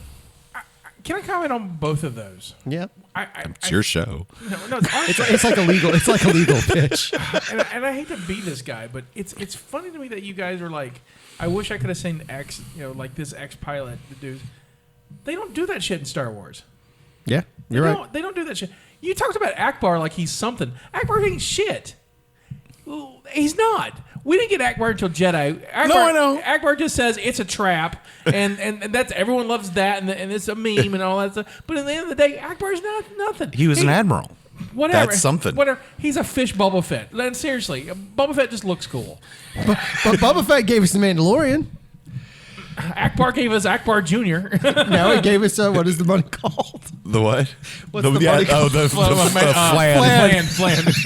C: Can I comment on both of those?
E: Yeah.
D: It's your show.
C: No, it's our show.
E: It's like a legal. It's like a legal pitch.
C: and I hate to be this guy, but it's funny to me that you guys are like, I wish I could have seen X, like this X pilot dudes. They don't do that shit in Star Wars.
E: Yeah, you're right.
C: They don't do that shit. You talked about Akbar like he's something. Akbar ain't shit. He's not. We didn't get Akbar until Jedi.
D: I know.
C: Akbar just says it's a trap, and that's everyone loves that, and it's a meme and all that stuff. But at the end of the day, Akbar's not nothing.
D: He was an admiral.
C: Whatever.
D: That's something.
C: Whatever. He's a fish Boba Fett. And seriously, Boba Fett just looks cool.
E: But Boba Fett gave us the Mandalorian.
C: Akbar gave us Akbar Jr.
E: Now he gave us what is the money called?
D: The what?
E: What's the money called?
D: the
C: Flan.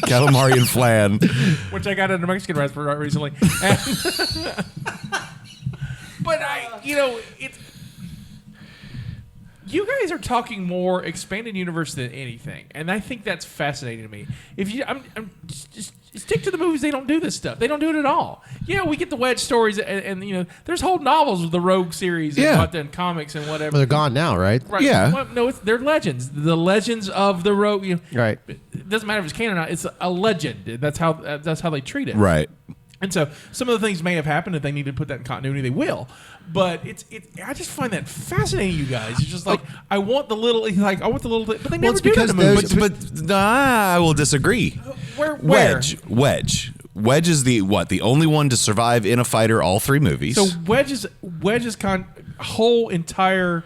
D: Calamari flan.
C: Which I got at a Mexican restaurant recently. But it's. You guys are talking more expanded universe than anything, and I think that's fascinating to me. I'm just stick to the movies. They don't do this stuff. They don't do it at all. Yeah, we get the Wedge stories, and there's whole novels with the Rogue series, and comics and whatever.
E: Well, they're gone now, right?
C: Right.
D: Yeah.
C: Well, no, they're legends. The legends of the Rogue.
E: Right.
C: It doesn't matter if it's canon or not. It's a legend. That's how they treat it.
D: Right.
C: And so some of the things may have happened. If they need to put that in continuity, they will. But I just find that fascinating. You guys, it's just like I want the little, but they never
E: it's
C: do that
E: because
C: in the movies.
D: But I will disagree.
C: Where?
D: Wedge is the only one to survive in a fighter all 3 movies.
C: So Wedge's whole entire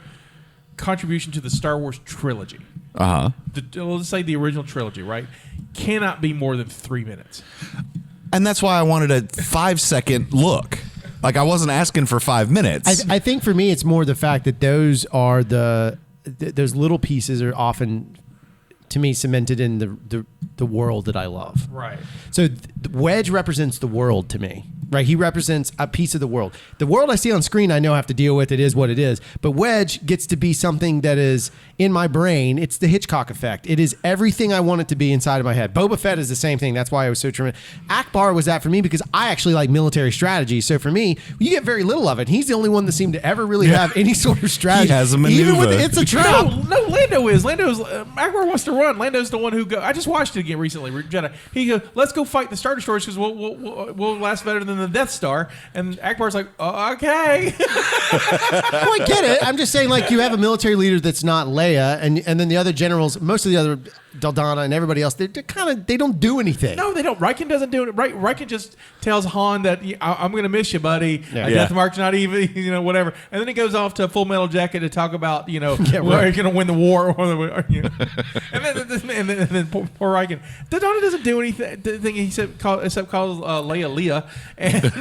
C: contribution to the Star Wars trilogy. Let's say the original trilogy, right? Cannot be more than 3 minutes.
D: And that's why I wanted a 5-second look. Like I wasn't asking for 5 minutes.
E: I think for me, it's more the fact that those are those little pieces are often, to me, cemented in the world that I love.
C: Right.
E: So Wedge represents the world to me. Right, he represents a piece of the world. The world I see on screen, I know I have to deal with. It is what it is. But Wedge gets to be something that is in my brain. It's the Hitchcock effect. It is everything I want it to be inside of my head. Boba Fett is the same thing. That's why I was so tremendous. Akbar was that for me because I actually like military strategy. So for me, you get very little of it. He's the only one that seemed to ever really have any sort of strategy.
D: He has a maneuver.
E: Even with it's a trap.
C: No, Lando is. Akbar wants to run. Lando's the one who go. I just watched it again recently. Jedi. He goes, let's go fight the Star Destroyers because we'll last better than the Death Star. And Akbar's like, okay.
E: Well, I get it. I'm just saying, like, you have a military leader that's not Leia, and then the other generals, most of the other Daldana and everybody else, they don't do anything.
C: No, they don't. Riken doesn't do it. Riken just tells Han that I'm going to miss you, buddy. A death mark's not even, whatever. And then he goes off to Full Metal Jacket to talk about, where you're going to win the war. And then poor Riken. Daldana doesn't do anything except calls Leia Leah. And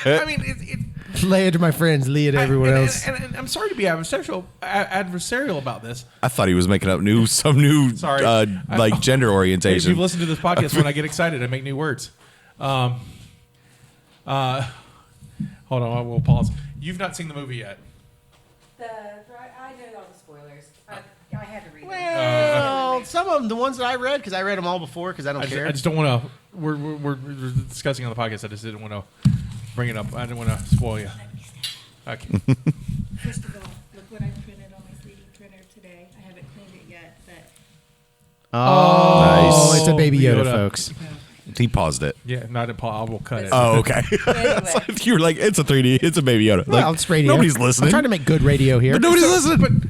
C: I mean,
E: Leia to my friends, Leia to everyone else.
C: And I'm sorry to be adversarial about this.
D: I thought he was making up some new gender
C: If
D: orientation.
C: you've listened to this podcast, when I get excited, I make new words. Hold on, I will pause. You've not seen the movie yet.
F: I know all the spoilers. I had to read them.
E: Well, some of them, the ones that I read, because I read them all before, because I don't care.
C: I just don't want to. We're discussing on the podcast. I just didn't want to bring it up. I didn't want to spoil you. Okay.
F: First of all, look what I printed on my 3D printer today. I haven't cleaned it yet, but
E: Oh,
D: Nice.
E: it's a Baby Yoda,
C: Yoda.
E: folks.
D: He paused it.
C: Yeah, not at Paul. I will cut it.
D: Oh, okay.
F: anyway.
D: You were like, it's a 3D. It's a Baby Yoda.
E: Well,
D: Like,
E: it's radio.
D: nobody's listening.
E: I'm trying to make good radio here.
D: But nobody's listening.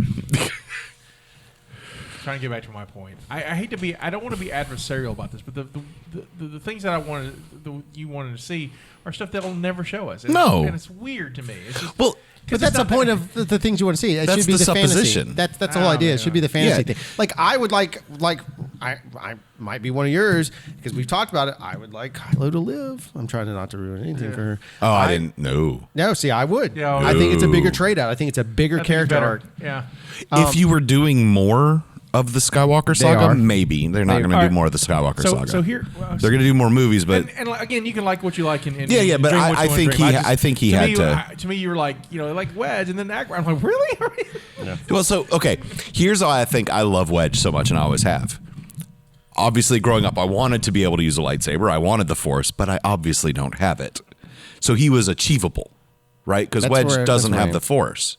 C: Trying to get back to my point. I hate to be. I don't want to be adversarial about this, but the things that you wanted to see are stuff that will never show us. And
D: No.
C: and it's weird to me. It's just,
D: Well,
E: But that's the point of the things you want to see. It
D: That's
E: should be
D: the
E: the
D: supposition.
E: fantasy. That's the whole idea. It should be the fantasy
D: Yeah.
E: thing. Like I would like I might be one of yours because we've talked about it. I would like Kylo to live. I'm trying not to ruin anything for her.
D: Oh, I didn't know.
E: No, see, I would.
C: Yeah,
E: I think it's a bigger
D: No.
E: trade out. I think it's a bigger
C: I think it's
E: character
C: better.
E: arc.
C: Yeah.
D: If you were doing more of the Skywalker
E: They are.
D: saga, maybe. They're not
E: They
D: going to
C: are.
D: do more of the Skywalker saga.
C: So here,
D: They're going to do more movies, but
C: and again, you can like what you like, and
D: Yeah, but
C: dream what you
D: I
C: wanna
D: think
C: dream.
D: I think he
C: to
D: had
C: me,
D: to.
C: to me, you were like, like Wedge, and then Akbar. I'm like, really?
D: Well, so okay. Here's why I think I love Wedge so much, and I always have. Obviously, growing up, I wanted to be able to use a lightsaber. I wanted the Force, but I obviously don't have it. So he was achievable, right? Because
E: That's
D: Wedge
E: where-
D: doesn't
E: that's
D: have
E: where-
D: the Force.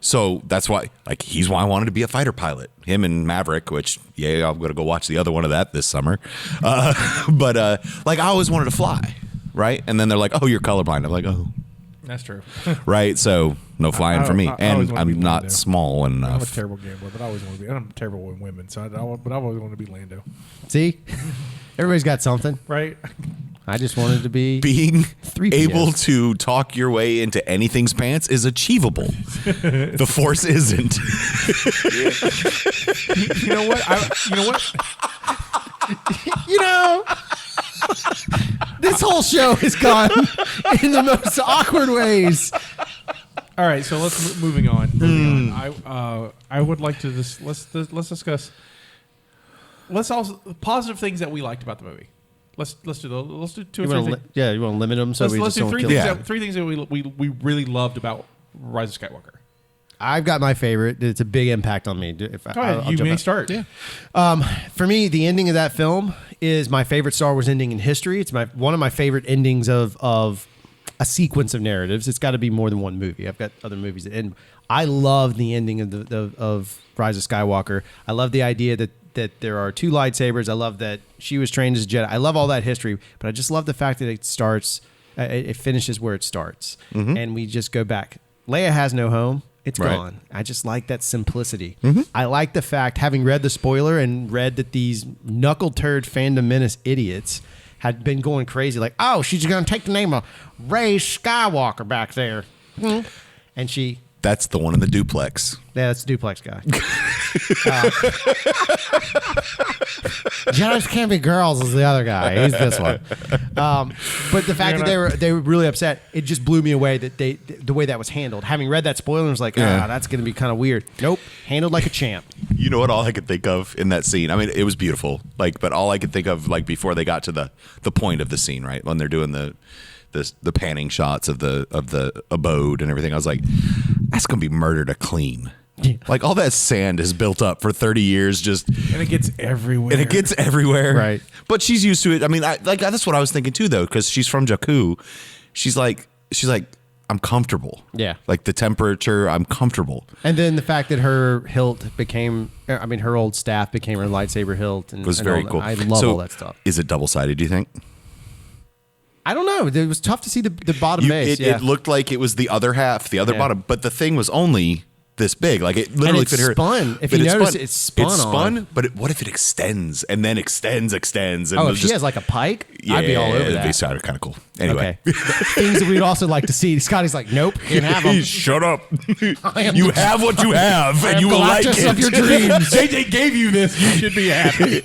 D: So that's why, he's why I wanted to be a fighter pilot. Him and Maverick, which, yeah, I'm going to go watch the other one of that this summer. But I always wanted to fly, right? And then they're like, oh, you're colorblind. I'm like, oh,
C: That's true.
D: right. So no flying for me.
C: I always
D: And
C: wanted to be
D: I'm not
C: Lando.
D: small
C: I'm a
D: enough.
C: terrible gambler, but I always want to be. I'm terrible with women, but I always want to be Lando,
E: See, everybody's got something.
C: right?
E: I just wanted to be.
D: Being
E: 3PS.
D: able to talk your way into anything's pants is achievable. The Force isn't.
C: You know what?
E: You know, this whole show has gone in the most awkward ways.
C: All right, so let's moving on. I would like to let's discuss. Let's also positive things that we liked about the movie. Let's do those. Let's do two or three things.
E: You want to limit them so we
C: Let's
E: just
C: do
E: don't
C: three
E: kill.
C: things.
D: Yeah.
C: Three things that we really loved about Rise of Skywalker.
E: I've got my favorite. It's a big impact on me. If
C: Go ahead,
E: I'll
C: you
E: jump
C: may
E: out.
C: start. Yeah.
E: For me, the ending of that film is my favorite Star Wars ending in history. It's one of my favorite endings of a sequence of narratives. It's got to be more than one movie. I've got other movies that end. I love the ending of Rise of Skywalker. I love the idea that there are two lightsabers. I love that she was trained as a Jedi. I love all that history, but I just love the fact that it starts. It finishes where it starts, and we just go back. Leia has no home. It's
D: Right.
E: gone. I just like that simplicity. I like the fact, having read the spoiler and read that these knuckle turd fandom menace idiots had been going crazy, like, oh, she's going to take the name of Rey Skywalker back there. And she,
D: That's the one in the duplex.
E: yeah, that's the duplex guy. Jedis can't be girls is the other guy. He's this one. But the fact that they were really upset, it just blew me away that the way that was handled. Having read that spoiler, I was like,
D: Yeah.
E: that's going to be kind of weird. Nope, handled like a champ.
D: You know what? All I could think of in that scene. I mean, it was beautiful. But all I could think of, before they got to the point of the scene, right, when they're doing the panning shots of the abode and everything, I was like, that's gonna be murder to clean.
E: Yeah.
D: Like, all that sand is built up for 30 years, just
C: And it gets everywhere.
D: Right. But she's used to it. I mean, that's what I was thinking too, though, because she's from Jakku. She's like, I'm comfortable.
E: Yeah.
D: Like the temperature, I'm comfortable.
E: And then the fact that her hilt became, her old staff became her lightsaber hilt. And,
D: It was
E: and
D: very
E: all that.
D: cool.
E: I love
D: So,
E: all that stuff.
D: Is it double sided? Do you think?
E: I don't know. It was tough to see the bottom base.
D: It looked like it was the other half, the other
E: Yeah.
D: bottom, but the thing was only this big. Like, it literally
E: it
D: fit her.
E: spun. If
D: but
E: you
D: it
E: notice,
D: spun.
E: it spun
D: It spun,
E: on.
D: but what if it extends and then extends? And
E: Oh,
D: it
E: if she has like a pike,
D: yeah,
E: I'd be all over
D: it'd be
E: that.
D: kind of cool. Anyway,
E: Okay. Things that we'd also like to see. Scotty's like, nope, you can have them.
D: Shut up.
E: am
D: You
E: the-
D: have what you have,
E: I
D: and
E: am
D: you will like
E: Galactus
D: it.
E: of your dreams.
C: JJ gave you this. You should be happy.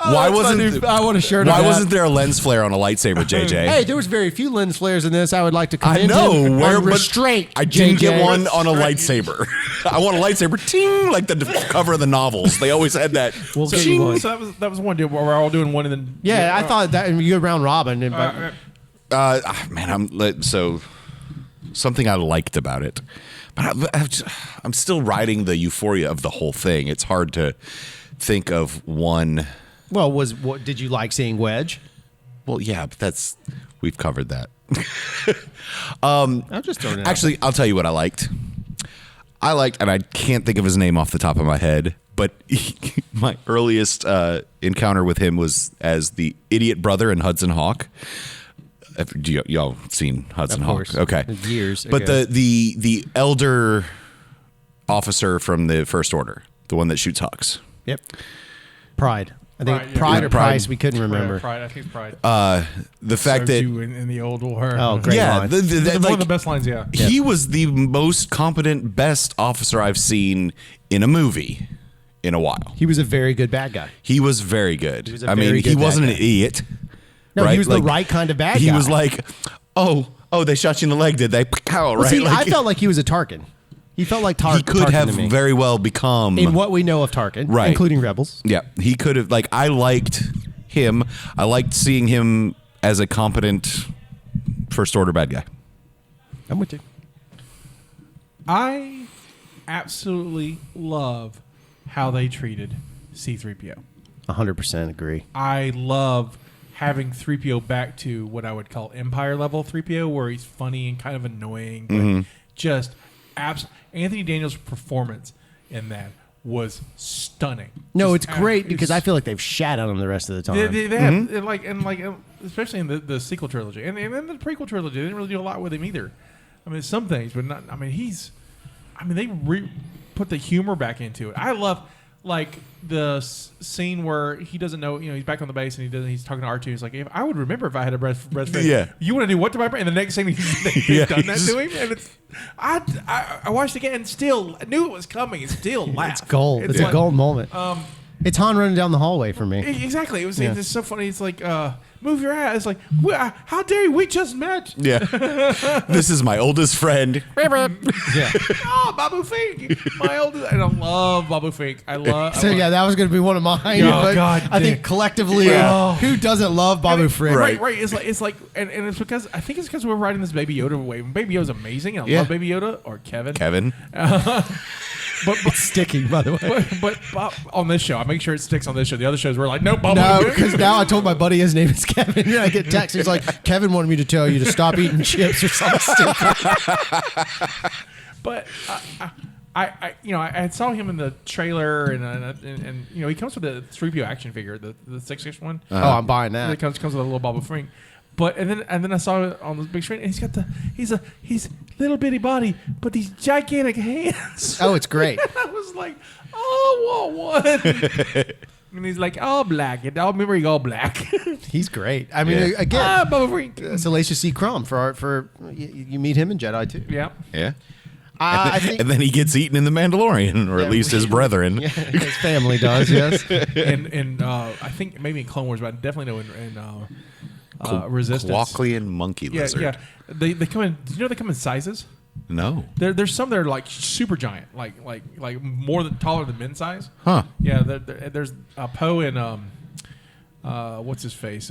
D: Why wasn't
E: I want a shirt.
D: Why
E: of that.
D: wasn't there a lens flare on a lightsaber, JJ?
E: Hey, there was very few lens flares in this. I would like to commend
D: I know
E: him
D: where
E: on
D: but
E: restraint.
D: I didn't
E: JJ.
D: get one on a lightsaber. I want a lightsaber, ting, like the cover of the novels. They always had that.
E: We'll
C: So,
E: get you one.
C: so that was one deal where we're all doing one and then
E: Yeah, I thought that you round robin. And,
D: Man, so something I liked about it, but I'm still riding the euphoria of the whole thing. It's hard to think of one.
E: well, what did you like seeing Wedge?
D: Well, yeah, but we've covered that.
E: I'm just throwing it.
D: Actually, I'll tell you what I liked. And I can't think of his name off the top of my head, but my earliest encounter with him was as the idiot brother in Hudson Hawk. Y'all seen Hudson
E: Of
D: Hawk?
E: course.
D: Okay,
E: Years
D: But
E: ago.
D: the elder officer from the First Order, the one that shoots Hux.
E: Yep. Pride. I think
C: Pride, yeah.
E: Pride or
D: Pride.
E: Price. We couldn't remember.
C: Pride. I think it's Pride.
D: The fact that
C: you in the old war.
E: Oh, great
D: yeah,
E: line.
C: One of the
D: like,
C: best lines. Yeah.
D: he was the most competent, best officer I've seen in a movie in a while.
E: He was a very good bad guy.
D: He was very good.
E: was a
D: I mean,
E: very
D: he
E: good
D: wasn't
E: bad
D: an
E: guy.
D: idiot.
E: No,
D: right?
E: he was the
D: Like,
E: right kind of bad guy.
D: He was like, oh, they shot you in the leg, did they? Pow,
E: Well,
D: right?
E: see,
D: Like,
E: I felt like he was a Tarkin. He felt like
D: he could
E: Tarkin
D: have
E: to me.
D: very well become.
E: in what we know of Tarkin,
D: Right.
E: including Rebels.
D: Yeah, he could have. Like, I liked him. I liked seeing him as a competent First Order bad guy.
E: I'm with you.
C: I absolutely love how they treated C-3PO.
E: 100% agree.
C: I love having 3PO back to what I would call Empire level 3PO, where he's funny and kind of annoying, but just Anthony Daniels' performance in that was stunning.
E: No,
C: Just
E: it's great
C: it's-
E: because I feel like they've shat on him the rest of the time.
C: They have and especially in the sequel trilogy and in the prequel trilogy, they didn't really do a lot with him either. I mean, some things, but not. I mean, they put the humor back into it. I love like the scene where he doesn't know. He's back on the base and he's talking to R2. He's like, I would remember if I had a breast friend.
D: Yeah.
C: You want to do what to my brain? And the next scene they've done that to him, and it's. I watched it again and still I knew it was coming and still laughed.
E: It's gold. It's a
C: like-
E: gold moment. It's Han running down the hallway for me.
C: Exactly. It's so funny. It's like, move your ass. It's like, how dare you? We just met.
D: Yeah. This is my oldest friend.
E: Yeah.
C: Oh, Babu Fink. My oldest. And I love Babu Fink. I love.
E: So yeah, that was going to be one of mine.
C: Oh,
E: but
C: God
E: I
C: damn.
E: think collectively,
C: Yeah.
E: who doesn't love Babu Fink?
C: Right. It's like, and it's because I think it's because we're riding this Baby Yoda wave. Baby Yoda's amazing. And I
D: Yeah.
C: love Baby Yoda or Kevin. But
E: It's sticking, by the way.
C: but on this show, I make sure it sticks on this show. The other shows we're like, nope, Babu
E: No,
C: Fink.
E: because now I told my buddy his name is Kevin. And I get texts. He's like, Kevin wanted me to tell you to stop eating chips or something stupid.
C: But I saw him in the trailer, and he comes with a 3PO action figure, the 6-inch one.
E: Oh, I'm buying
C: It
E: that.
C: comes with a little Babu Fink. But and then I saw it on the big screen, and he's little bitty body, but these gigantic hands.
E: Oh, it's great.
C: I was like, oh, what? And he's like, all black. And I'll remember he all black.
E: He's great. I mean,
D: Yeah.
E: again,
C: Babu Fink.
E: Salacious C. Crumb you meet him in Jedi too.
C: Yeah.
D: Yeah.
E: I think
D: And then he gets eaten in The Mandalorian, or at least his brethren.
E: yeah, his family does. Yes.
C: and I think maybe in Clone Wars, but I definitely know in Resistance.
D: Quacklian monkey lizard.
C: Yeah. They come in. Do you know they come in sizes?
D: No.
C: There's some that are like super giant, like more taller than men's size.
D: Huh.
C: Yeah. There's Poe and what's his face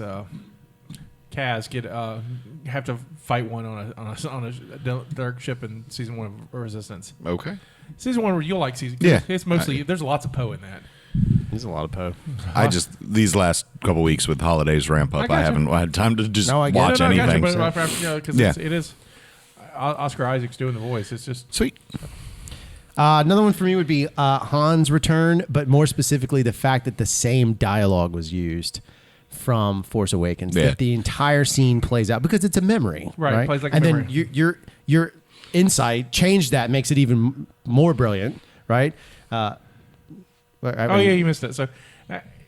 C: Kaz have to fight one on a dark ship in season 1 of Resistance.
D: Okay.
C: Season 1 where you'll like season.
D: Yeah.
C: It's mostly there's lots of Poe in that.
E: He's a lot of Poe.
D: I just, these last couple weeks with holidays ramp up,
C: I gotcha.
D: I haven't had time to just
E: No, I get it.
D: watch
C: I got you,
D: anything.
C: but because
D: Yeah.
C: it is Oscar Isaac's doing the voice. It's just
D: Sweet.
E: Another one for me would be Han's return, but more specifically the fact that the same dialogue was used from Force Awakens.
D: Yeah.
E: That the entire scene plays out because it's a memory,
C: Right,
E: right?
C: it plays like a
E: and
C: memory.
E: then your insight changed that, makes it even more brilliant, right?
C: you missed it. So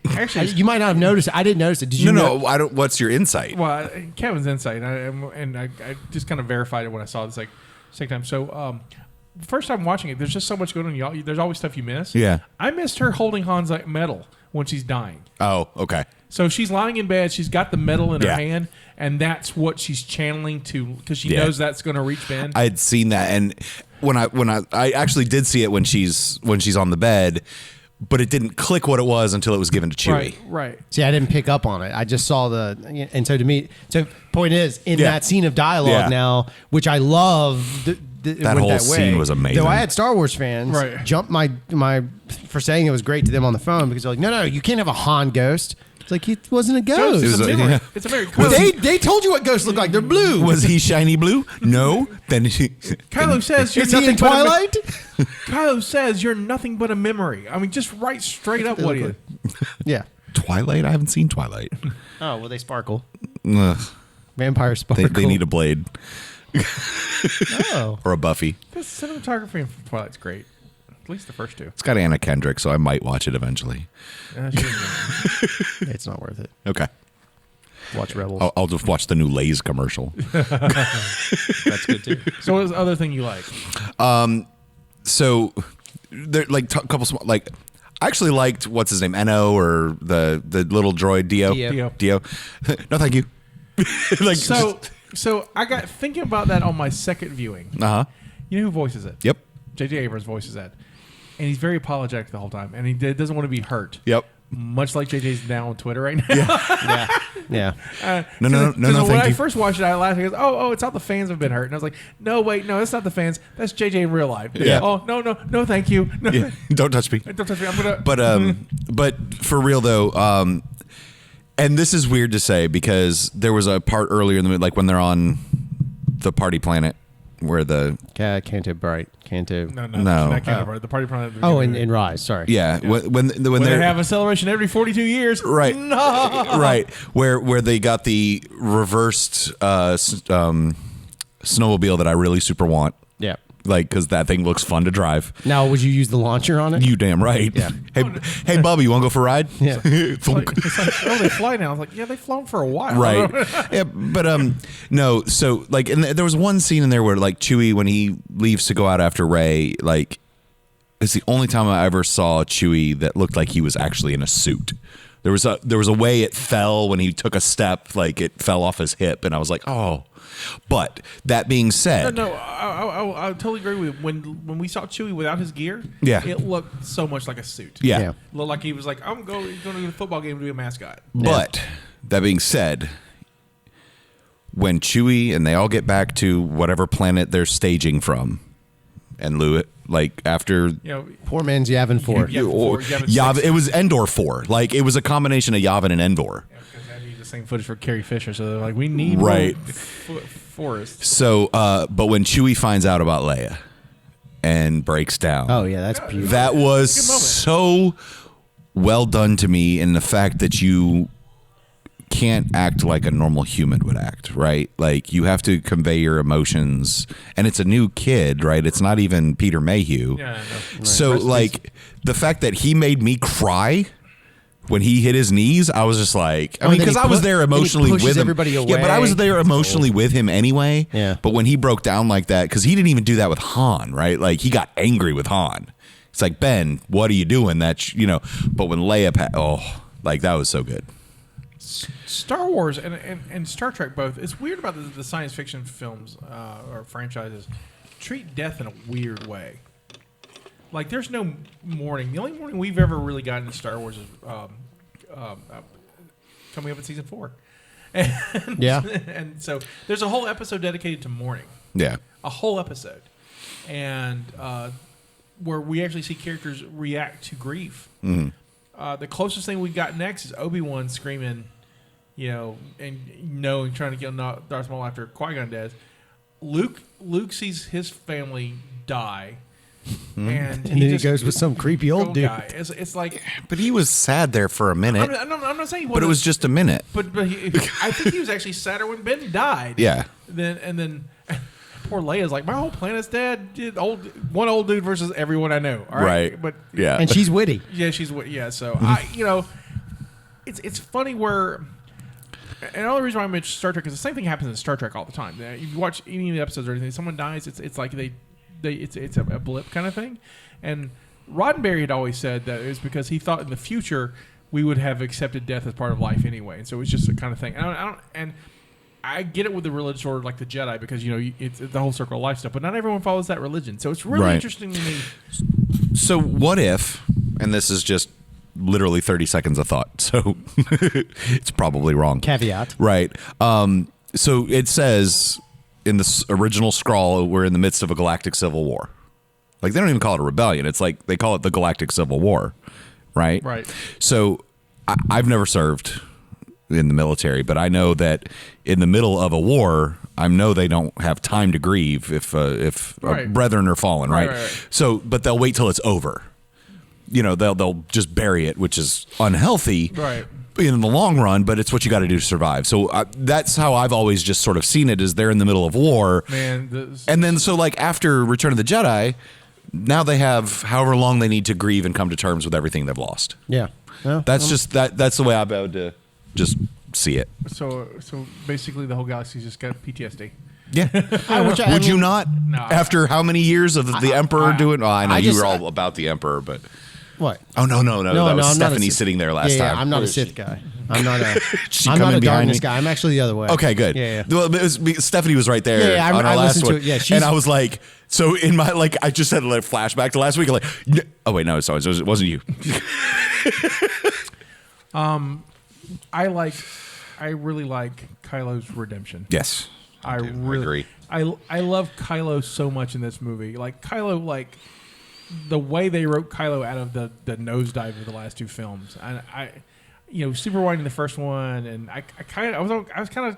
C: actually,
E: You might not have noticed it. I didn't notice it. Did you?
D: No, I don't. What's your insight?
C: well, Kevin's insight, and I just kind of verified it when I saw it the second time. So, first time watching it, there's just so much going on. Y'all, there's always stuff you miss.
D: Yeah.
C: I missed her holding Han's medal when she's dying.
D: Oh, okay.
C: So she's lying in bed. She's got the metal in her
D: Yeah.
C: hand, and that's what she's channeling to because she knows that's going to reach Ben.
D: I had seen that, and when I actually did see it when she's on the bed, but it didn't click what it was until it was given to Chewie.
C: Right.
E: See, I didn't pick up on it. I just saw and so to me, point is in that scene of dialogue now, which I love.
D: That whole scene was amazing.
E: Though I had Star Wars fans jump my for saying it was great to them on the phone because they're like, no, you can't have a Han ghost. It's like it wasn't a ghost.
C: It's a memory. It's a memory.
E: They told you what ghosts look like. They're blue.
D: Was he shiny blue? No. Then
C: Kylo says you're
E: Is he
C: nothing
E: in Twilight?
C: Kylo says you're nothing but a memory. I mean, just right straight up what he is.
E: Yeah.
D: Twilight? I haven't seen Twilight.
E: Oh, well, they sparkle.
D: Ugh.
E: Vampires sparkle.
D: They need a Blade.
E: Oh.
D: Or a Buffy.
C: The cinematography in Twilight's great. At least the first two.
D: It's got Anna Kendrick, so I might watch it eventually.
E: It's not worth it.
D: Okay.
E: Watch Rebels.
D: I'll just watch the new Lay's commercial.
E: That's good too.
C: So what was the other thing you like?
D: So there a couple small I actually liked what's his name, Eno, or the little droid Dio. No, thank you.
C: So I got thinking about that on my second viewing. You know who voices it?
D: Yep.
C: J.J. Abrams voices that, and he's very apologetic the whole time, and he doesn't want to be hurt.
D: Yep.
C: Much like JJ's now on Twitter right now.
E: Yeah.
D: No,
C: when
D: thank
C: I
D: you.
C: first watched it, I laughed. He goes, "Oh, it's how the fans have been hurt." And I was like, "No, wait, no, that's not the fans. That's JJ in real life."
D: Yeah.
C: Oh, no, thank you. No,
D: Yeah. Don't touch me.
C: don't touch me. I'm gonna.
D: But for real though, and this is weird to say because there was a part earlier in the movie, like when they're on the party planet, where the
E: Canto Bright. Canto.
C: No.
D: No.
C: The party planet.
E: Oh, in Rise. Sorry.
D: yeah, when
C: When they have a celebration every 42 years.
D: right,
C: No.
D: right, where they got the reversed snowmobile that I really super want.
E: Yeah.
D: Like, because that thing looks fun to drive.
E: Now, would you use the launcher on it?
D: You damn right.
E: Yeah.
D: Hey, Bubby, you want to go for a ride?
E: Yeah.
C: It's like, oh, they fly now. I was like, yeah, they've flown for a while.
D: Right. Yeah, but no. So and there was one scene in there where Chewie, when he leaves to go out after Rey, it's the only time I ever saw Chewie that looked like he was actually in a suit. There was a way it fell when he took a step, like it fell off his hip, and I was like, oh. But that being said,
C: No, I totally agree with you. When we saw Chewie without his gear, it looked so much like a suit.
D: Yeah.
E: Yeah.
C: It looked like he was like, I'm going to the football game to be a mascot.
D: But that being said, when Chewie and they all get back to whatever planet they're staging from, and Lewis, after
E: Poor man's Yavin 4.
D: Yavin, it was Endor 4. It was a combination of Yavin and Endor.
C: Because I need the same footage for Carrie Fisher, so they're like, we need
D: Right.
C: more forests.
D: So, but when Chewie finds out about Leia and breaks down,
E: Oh, yeah, that's beautiful.
D: that was
C: Good moment.
D: so well done to me in the fact that you can't act like a normal human would act, right? You have to convey your emotions, and it's a new kid, right? It's not even Peter Mayhew.
C: Yeah, no.
D: So, the fact that he made me cry when he hit his knees, I was just like, I mean, because I was there emotionally with him.
E: Everybody away.
D: Yeah, but I was there emotionally with him anyway.
E: Yeah.
D: But when he broke down like that, because he didn't even do that with Han, right? He got angry with Han. It's like, Ben, what are you doing? But when Leia, that was so good.
C: Star Wars and Star Trek both. It's weird about the science fiction films or franchises treat death in a weird way. There's no mourning. The only mourning we've ever really gotten in Star Wars is coming up in season 4. And,
E: Yeah.
C: And so there's a whole episode dedicated to mourning.
D: Yeah.
C: A whole episode. And where we actually see characters react to grief.
D: Mm-hmm.
C: The closest thing we got next is Obi-Wan screaming, and trying to kill Darth Maul after Qui-Gon dies. Luke sees his family die. And
E: then he goes with some creepy old dude.
C: guy. It's like,
D: But he was sad there for a minute.
C: I'm not saying he
D: But it was just a minute.
C: But I think he was actually sadder when Ben died.
D: Yeah.
C: Then poor Leia's like, my whole planet's dead. One old dude versus everyone I know. All right. But
D: yeah.
E: And she's witty.
C: yeah, So it's funny where. And the only reason why I mention Star Trek is the same thing happens in Star Trek all the time. You watch any of the episodes or anything, someone dies, it's like it's a blip kind of thing. And Roddenberry had always said that it was because he thought in the future we would have accepted death as part of life anyway. And so it's just a kind of thing. And I get it with the religious order like the Jedi because, it's the whole circle of life stuff, but not everyone follows that religion. So it's really interesting to me. So
D: what if, and this is just literally 30 seconds of thought, so it's probably wrong.
E: Caveat.
D: Right. So it says in the original scroll, we're in the midst of a galactic civil war. Like, they don't even call it a rebellion. It's like they call it the Galactic Civil War, right?
C: Right.
D: So I've never served in the military, but I know that in the middle of a war, I know they don't have time to grieve if brethren are fallen, right? So, but they'll wait till it's over. They'll just bury it, which is unhealthy,
C: right,
D: in the long run. But it's what you got to do to survive. So that's how I've always just sort of seen it: is they're in the middle of war,
C: man.
D: And then so like after Return of the Jedi, now they have however long they need to grieve and come to terms with everything they've lost.
E: Yeah. Well,
D: that's just that's the way I'm able to just see it.
C: So basically, the whole galaxy's just got PTSD.
D: Yeah. Would you not?
C: No.
D: After how many years of the Emperor doing? Oh, I know you were all about the Emperor, but
E: what?
D: Oh no! That was
E: I'm
D: Stephanie sitting there last time.
E: I'm not a Sith guy. I'm not a darkness guy. I'm actually the other way.
D: Okay, good.
E: Yeah.
D: Well, Stephanie was right there on our last one, and I was like, so in my I just had a flashback to last week. Like, oh wait, no, sorry, it wasn't you.
C: I really like Kylo's redemption.
D: Yes,
C: I really
D: agree.
C: I love Kylo so much in this movie. Like Kylo, the way they wrote Kylo out of the nosedive of the last two films. And I super wide in the first one, and I was kind of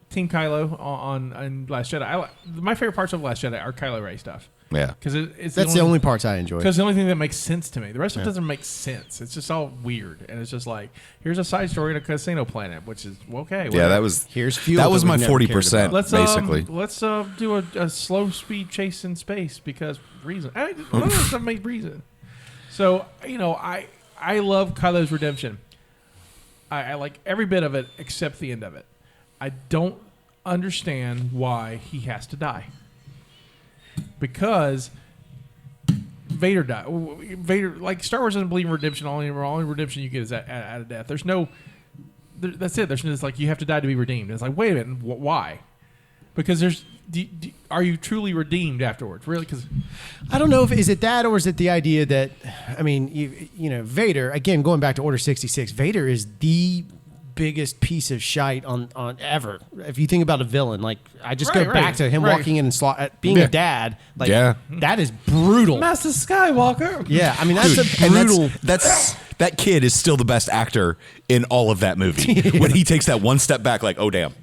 C: Team Kylo on Last Jedi. My favorite parts of Last Jedi are Kylo Ray stuff.
D: Yeah,
C: because it's
E: that's the only parts I enjoy.
C: Because the only thing that makes sense to me. The rest of it doesn't make sense. It's just all weird, and it's just like here's a side story in a casino planet, which is okay.
D: Yeah, that was
E: here's fuel.
D: That was my 40%. Basically,
C: let's do a slow speed chase in space because reason. None of this stuff makes reason. So I love Kylo's redemption. I like every bit of it except the end of it. I don't understand why he has to die. Because Vader died. Vader, like Star Wars doesn't believe in redemption. Only redemption you get is out of death. There's no. That's it. There's just like you have to die to be redeemed. It's like wait a minute, why? Because there's. Are you truly redeemed afterwards? Really? Because
E: I don't know if is it that or is it the idea that Vader again going back to Order 66. Vader is the biggest piece of shite on ever. If you think about a villain, like I just go back to him walking in and being a dad. Like that is brutal.
C: Master Skywalker.
E: Yeah, I mean that's a brutal.
D: That kid is still the best actor in all of that movie. When he takes that one step back, like oh damn,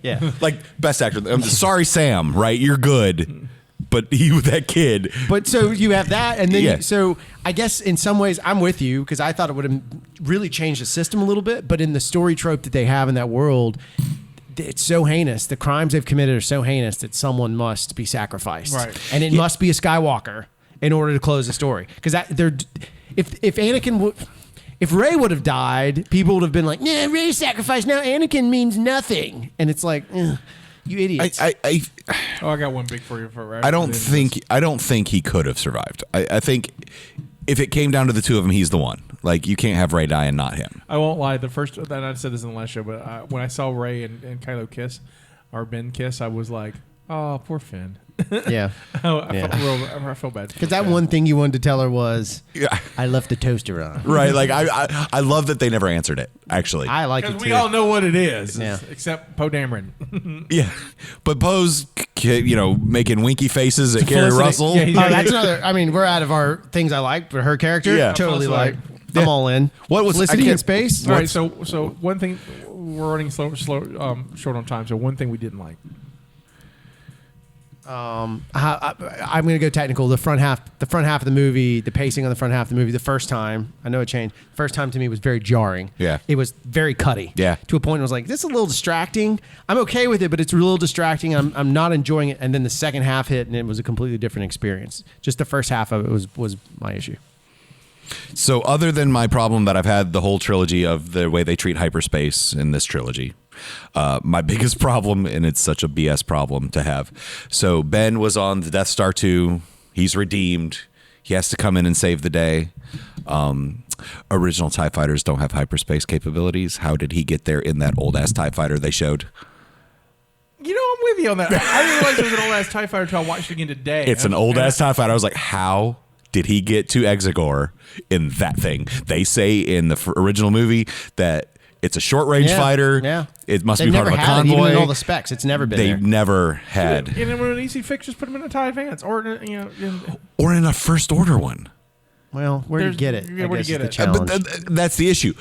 D: like best actor. I'm sorry, Sam. Right, you're good. But that kid.
E: But so you have that, and then so I guess in some ways I'm with you because I thought it would have really changed the system a little bit. But in the story trope that they have in that world, it's so heinous. The crimes they've committed are so heinous that someone must be sacrificed,
C: right?
E: And it must be a Skywalker in order to close the story. Because if Anakin would. If Rey would have died, people would have been like, "Nah, Rey sacrificed. Now Anakin means nothing." And it's like, you idiots.
C: I got one big for you for right.
D: I don't think he could have survived. I think if it came down to the two of them, he's the one. Like you can't have Rey die and not him.
C: I won't lie. The first, and I said this in the last show, but when I saw Rey and Kylo kiss, or Ben kiss, I was like, "Oh, poor Finn."
E: Yeah,
C: I felt bad
E: because that one thing you wanted to tell her was, "I left the toaster on."
D: Right, like I love that they never answered it. Actually,
E: I like it too.
C: Because we all know what it is,
E: yeah.
C: Except Poe Dameron.
D: Yeah, but Poe's making winky faces at Carrie Russell.
E: Yeah, that's another. I mean, we're out of our things I like, but her character, totally like. I'm all in.
D: What was
E: Felicity in space?
C: All right, so one thing we're running short on time. So one thing we didn't like.
E: I'm going to go technical. The front half of the movie, the pacing on the front half of the movie, the first time, I know it changed. First time to me was very jarring.
D: Yeah.
E: It was very cutty.
D: Yeah.
E: To a point, I was like, this is a little distracting. I'm okay with it, but it's a little distracting. I'm not enjoying it. And then the second half hit, and it was a completely different experience. Just the first half of it was my issue.
D: So other than my problem that I've had the whole trilogy of the way they treat hyperspace in this trilogy, my biggest problem, and it's such a BS problem to have. So Ben was on the Death Star 2. He's redeemed. He has to come in and save the day. original TIE fighters don't have hyperspace capabilities. How did he get there in that old ass TIE fighter they showed?
C: You know, I'm with you on that. I didn't realize it was an old ass TIE fighter until I watched it again today.
D: It's an old ass TIE fighter. I was like, how did he get to Exegor in that thing? They say in the original movie that it's a short range fighter.
E: Yeah.
D: It must
E: They've
D: be part of
E: never
D: a
E: had it,
D: convoy.
E: even in all the specs. It's never been
D: They've
E: there.
D: never had.
C: And then when an easy fix, just put him in a TIE Advance or
D: Or in a First Order one.
E: Well, where do you get it?
C: Yeah,
E: I
C: where do you
E: guess
C: get
E: is the
C: it?
E: challenge.
D: But that's the issue.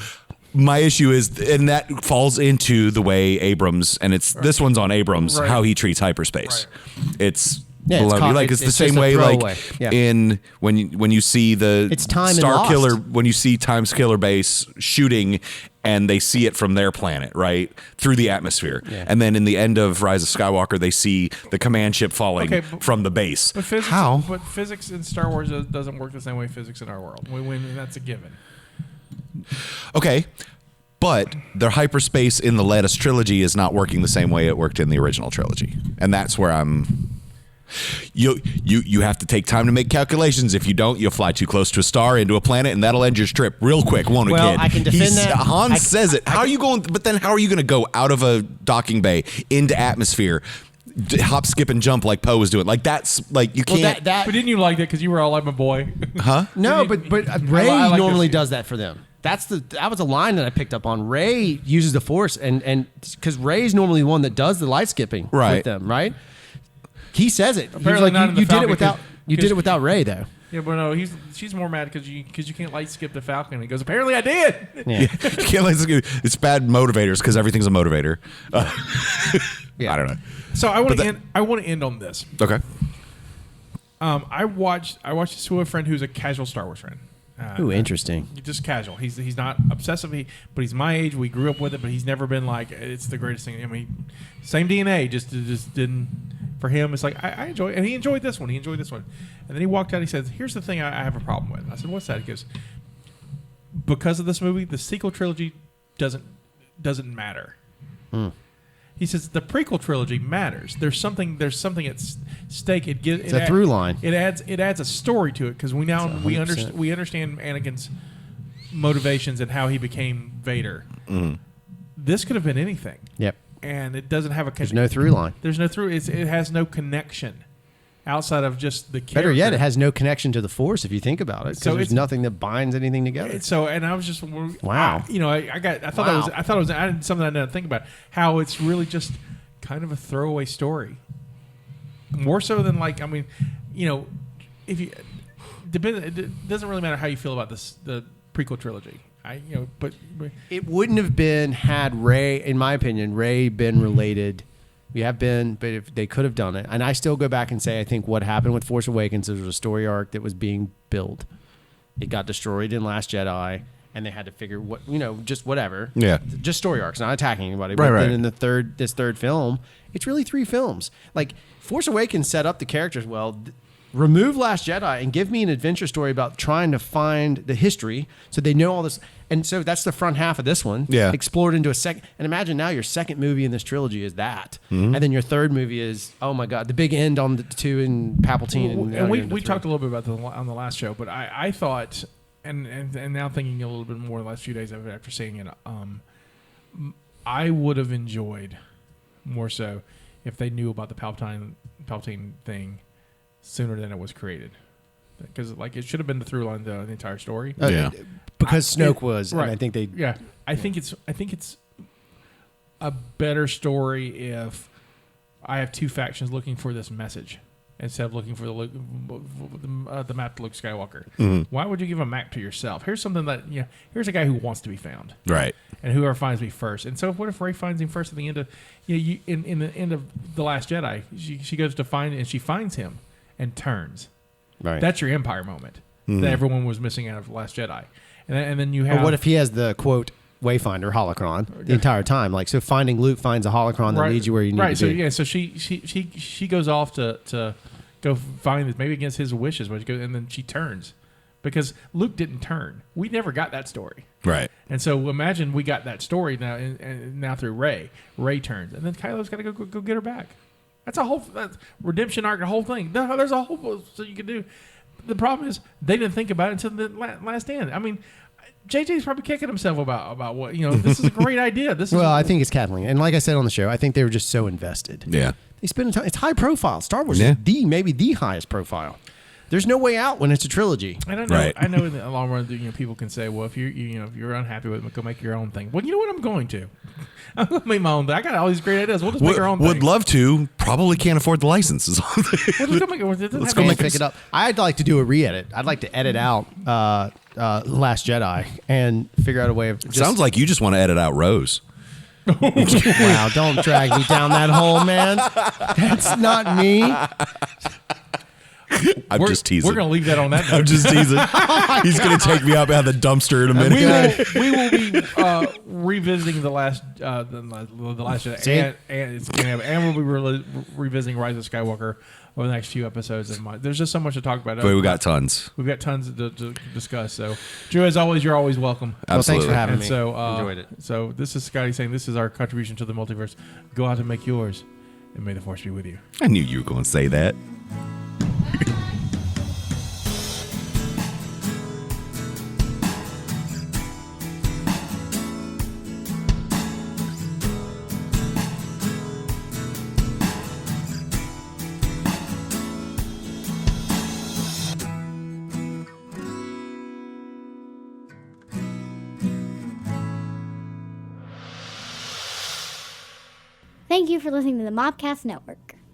D: My issue is, and that falls into the way Abrams, and this one's on Abrams,
C: Right.
D: how he treats hyperspace. It's
E: Yeah, it's
D: baloney. Like it's the
E: it's
D: same
E: just a
D: way, like
E: throwaway. Yeah.
D: in when you see the
E: It's time and
D: Star
E: lost.
D: Killer, when you see Time's Killer Base shooting, and they see it from their planet, right through the atmosphere, and then in the end of Rise of Skywalker, they see the command ship falling from the base.
C: But physics,
D: How?
C: But physics in Star Wars doesn't work the same way physics in our world. That's a given.
D: Okay, but their hyperspace in the latest trilogy is not working the same way it worked in the original trilogy, and that's where I'm. You have to take time to make calculations. If you don't, you'll fly too close to a star, into a planet, and that'll end your trip real quick, won't it,
E: Well,
D: kid?
E: I can defend that.
D: Han says it. How are you going? But then, how are you going to go out of a docking bay into atmosphere, hop, skip, and jump like Poe was doing? Like that's like you
E: Well,
D: can't.
C: But didn't you like that because you were all like my boy?
D: Huh?
E: No, but Ray
C: I like
E: normally
C: this.
E: does that for them. That was a line that I picked up on. Ray uses the Force, and because Ray's normally the one that does the light skipping
D: Right.
E: with them, right? He says it. He's
C: Apparently
E: like,
C: not in the
E: you did
C: Falcon
E: it without
C: 'cause-
E: you did it without Ray though.
C: Yeah, but no, she's more mad because you can't light skip the Falcon. He goes, apparently I did.
E: Yeah.
D: You can't let this go- it's bad motivators because everything's a motivator.
E: Yeah.
D: I don't know.
C: So I want
D: But
C: to
D: that-
C: end. I want to end on this.
D: Okay.
C: I watched this with a friend who's a casual Star Wars friend.
E: Ooh, interesting.
C: Just casual. He's not obsessive, but he's my age. We grew up with it, but he's never been like it's the greatest thing. I mean, same DNA, just didn't. For him, it's like I enjoy it, and he enjoyed this one. And then he walked out. He says, "Here's the thing I have a problem with." I said, "What's that?" He goes, "Because of this movie, the sequel trilogy doesn't matter." He says the prequel trilogy matters. There's something at stake. It's
E: a through line.
C: It adds a story to it because we
E: 100%.
C: understand Anakin's motivations and how he became Vader. This could have been anything.
E: Yep.
C: And it doesn't have a
E: There's no through line.
C: There's no through. It has no connection outside of just the character.
E: Better yet, it has no connection to the Force if you think about it, because
C: So
E: there's
C: it's-
E: nothing that binds anything together.
C: So, and I was just
E: Wow.
C: I thought it was something I didn't think about how it's really just kind of a throwaway story, more so than if you it doesn't really matter how you feel about the prequel trilogy. But
E: It wouldn't have been had Ray, in my opinion, Ray been related. We have been, but if they could have done it. And I still go back and say, I think what happened with Force Awakens, there was a story arc that was being built. It got destroyed in Last Jedi, and they had to figure just whatever.
D: Yeah.
E: Just story arcs, not attacking anybody.
D: Right,
E: But
D: right.
E: then in this third film, it's really 3 films. Like Force Awakens set up the characters well. Remove Last Jedi and give me an adventure story about trying to find the history so they know all this. And so that's the front half of this one.
D: Yeah.
E: Explored into a second. And imagine now your second movie in this trilogy is that. And then your third movie is, oh my God, the big end on the 2 in Palpatine.
C: and we talked a little bit about on the last show, but I thought, and now thinking a little bit more the last few days after seeing it, I would have enjoyed more so if they knew about the Palpatine thing sooner than it was created, because it should have been the through line the entire story.
D: Yeah.
E: Because Snoke was.
C: Right.
E: And I think they.
C: Yeah, I think it's a better story if I have 2 factions looking for this message instead of looking for the map to Luke Skywalker. Why would you give a map to yourself? Here's something that here's a guy who wants to be found,
D: Right.
C: and whoever finds me first. And so, what if Rey finds him first at the end of in the end of the Last Jedi? She goes to find and she finds him and turns.
E: Right.
C: That's your Empire moment that everyone was missing out of Last Jedi. And then you have.
E: Or what if he has the quote Wayfinder holocron the entire time? Like, so finding Luke finds a holocron that leads you where you need to be.
C: Right. So she goes off to go find this, maybe against his wishes, and then she turns because Luke didn't turn. We never got that story.
D: Right.
C: And so imagine we got that story now, and now through Rey. Rey turns, and then Kylo's got to go get her back. That's redemption arc, the whole thing. There's a whole so you can do. The problem is they didn't think about it until the last end. I mean, JJ's probably kicking himself about what this is a great idea.
E: Well, I think it's Kathleen, and like I said on the show, I think they were just so invested.
D: Yeah.
E: They spend time. It's high profile. Star Wars
D: Yeah.
E: is maybe the highest profile. There's no way out when it's a trilogy.
C: I don't know.
D: Right.
C: I know in the long run, people can say, "Well, if you're unhappy with it, go make your own thing." Well, you know what? I'm going to. I'm going to make my own thing. I got all these great ideas. We'll just make our own thing.
D: Would love to. Probably can't afford the licenses.
C: We'll just go make it.
D: Let's go make
E: Pick it up. I'd like to do a re-edit. I'd like to edit out Last Jedi and figure out a way of.
D: Sounds like you just want to edit out Rose.
E: Wow! Don't drag me down that hole, man. That's not me.
D: I'm just teasing.
C: We're going to leave that on that note.
D: I'm just teasing. He's going to take me out behind the dumpster in a minute.
C: We will be revisiting the last Jedi, and we'll be revisiting Rise of Skywalker over the next few episodes. There's just so much to talk about.
D: But we got tons.
C: We've got tons to discuss. So, Drew, as always, you're always welcome.
E: Well, thanks for having
C: And
E: me.
C: so,
E: Enjoyed it.
C: So this is Scotty saying this is our contribution to the multiverse. Go out and make yours, and may the force be with you.
D: I knew you were going to say that.
A: Thank you for listening to the Mobcast Network.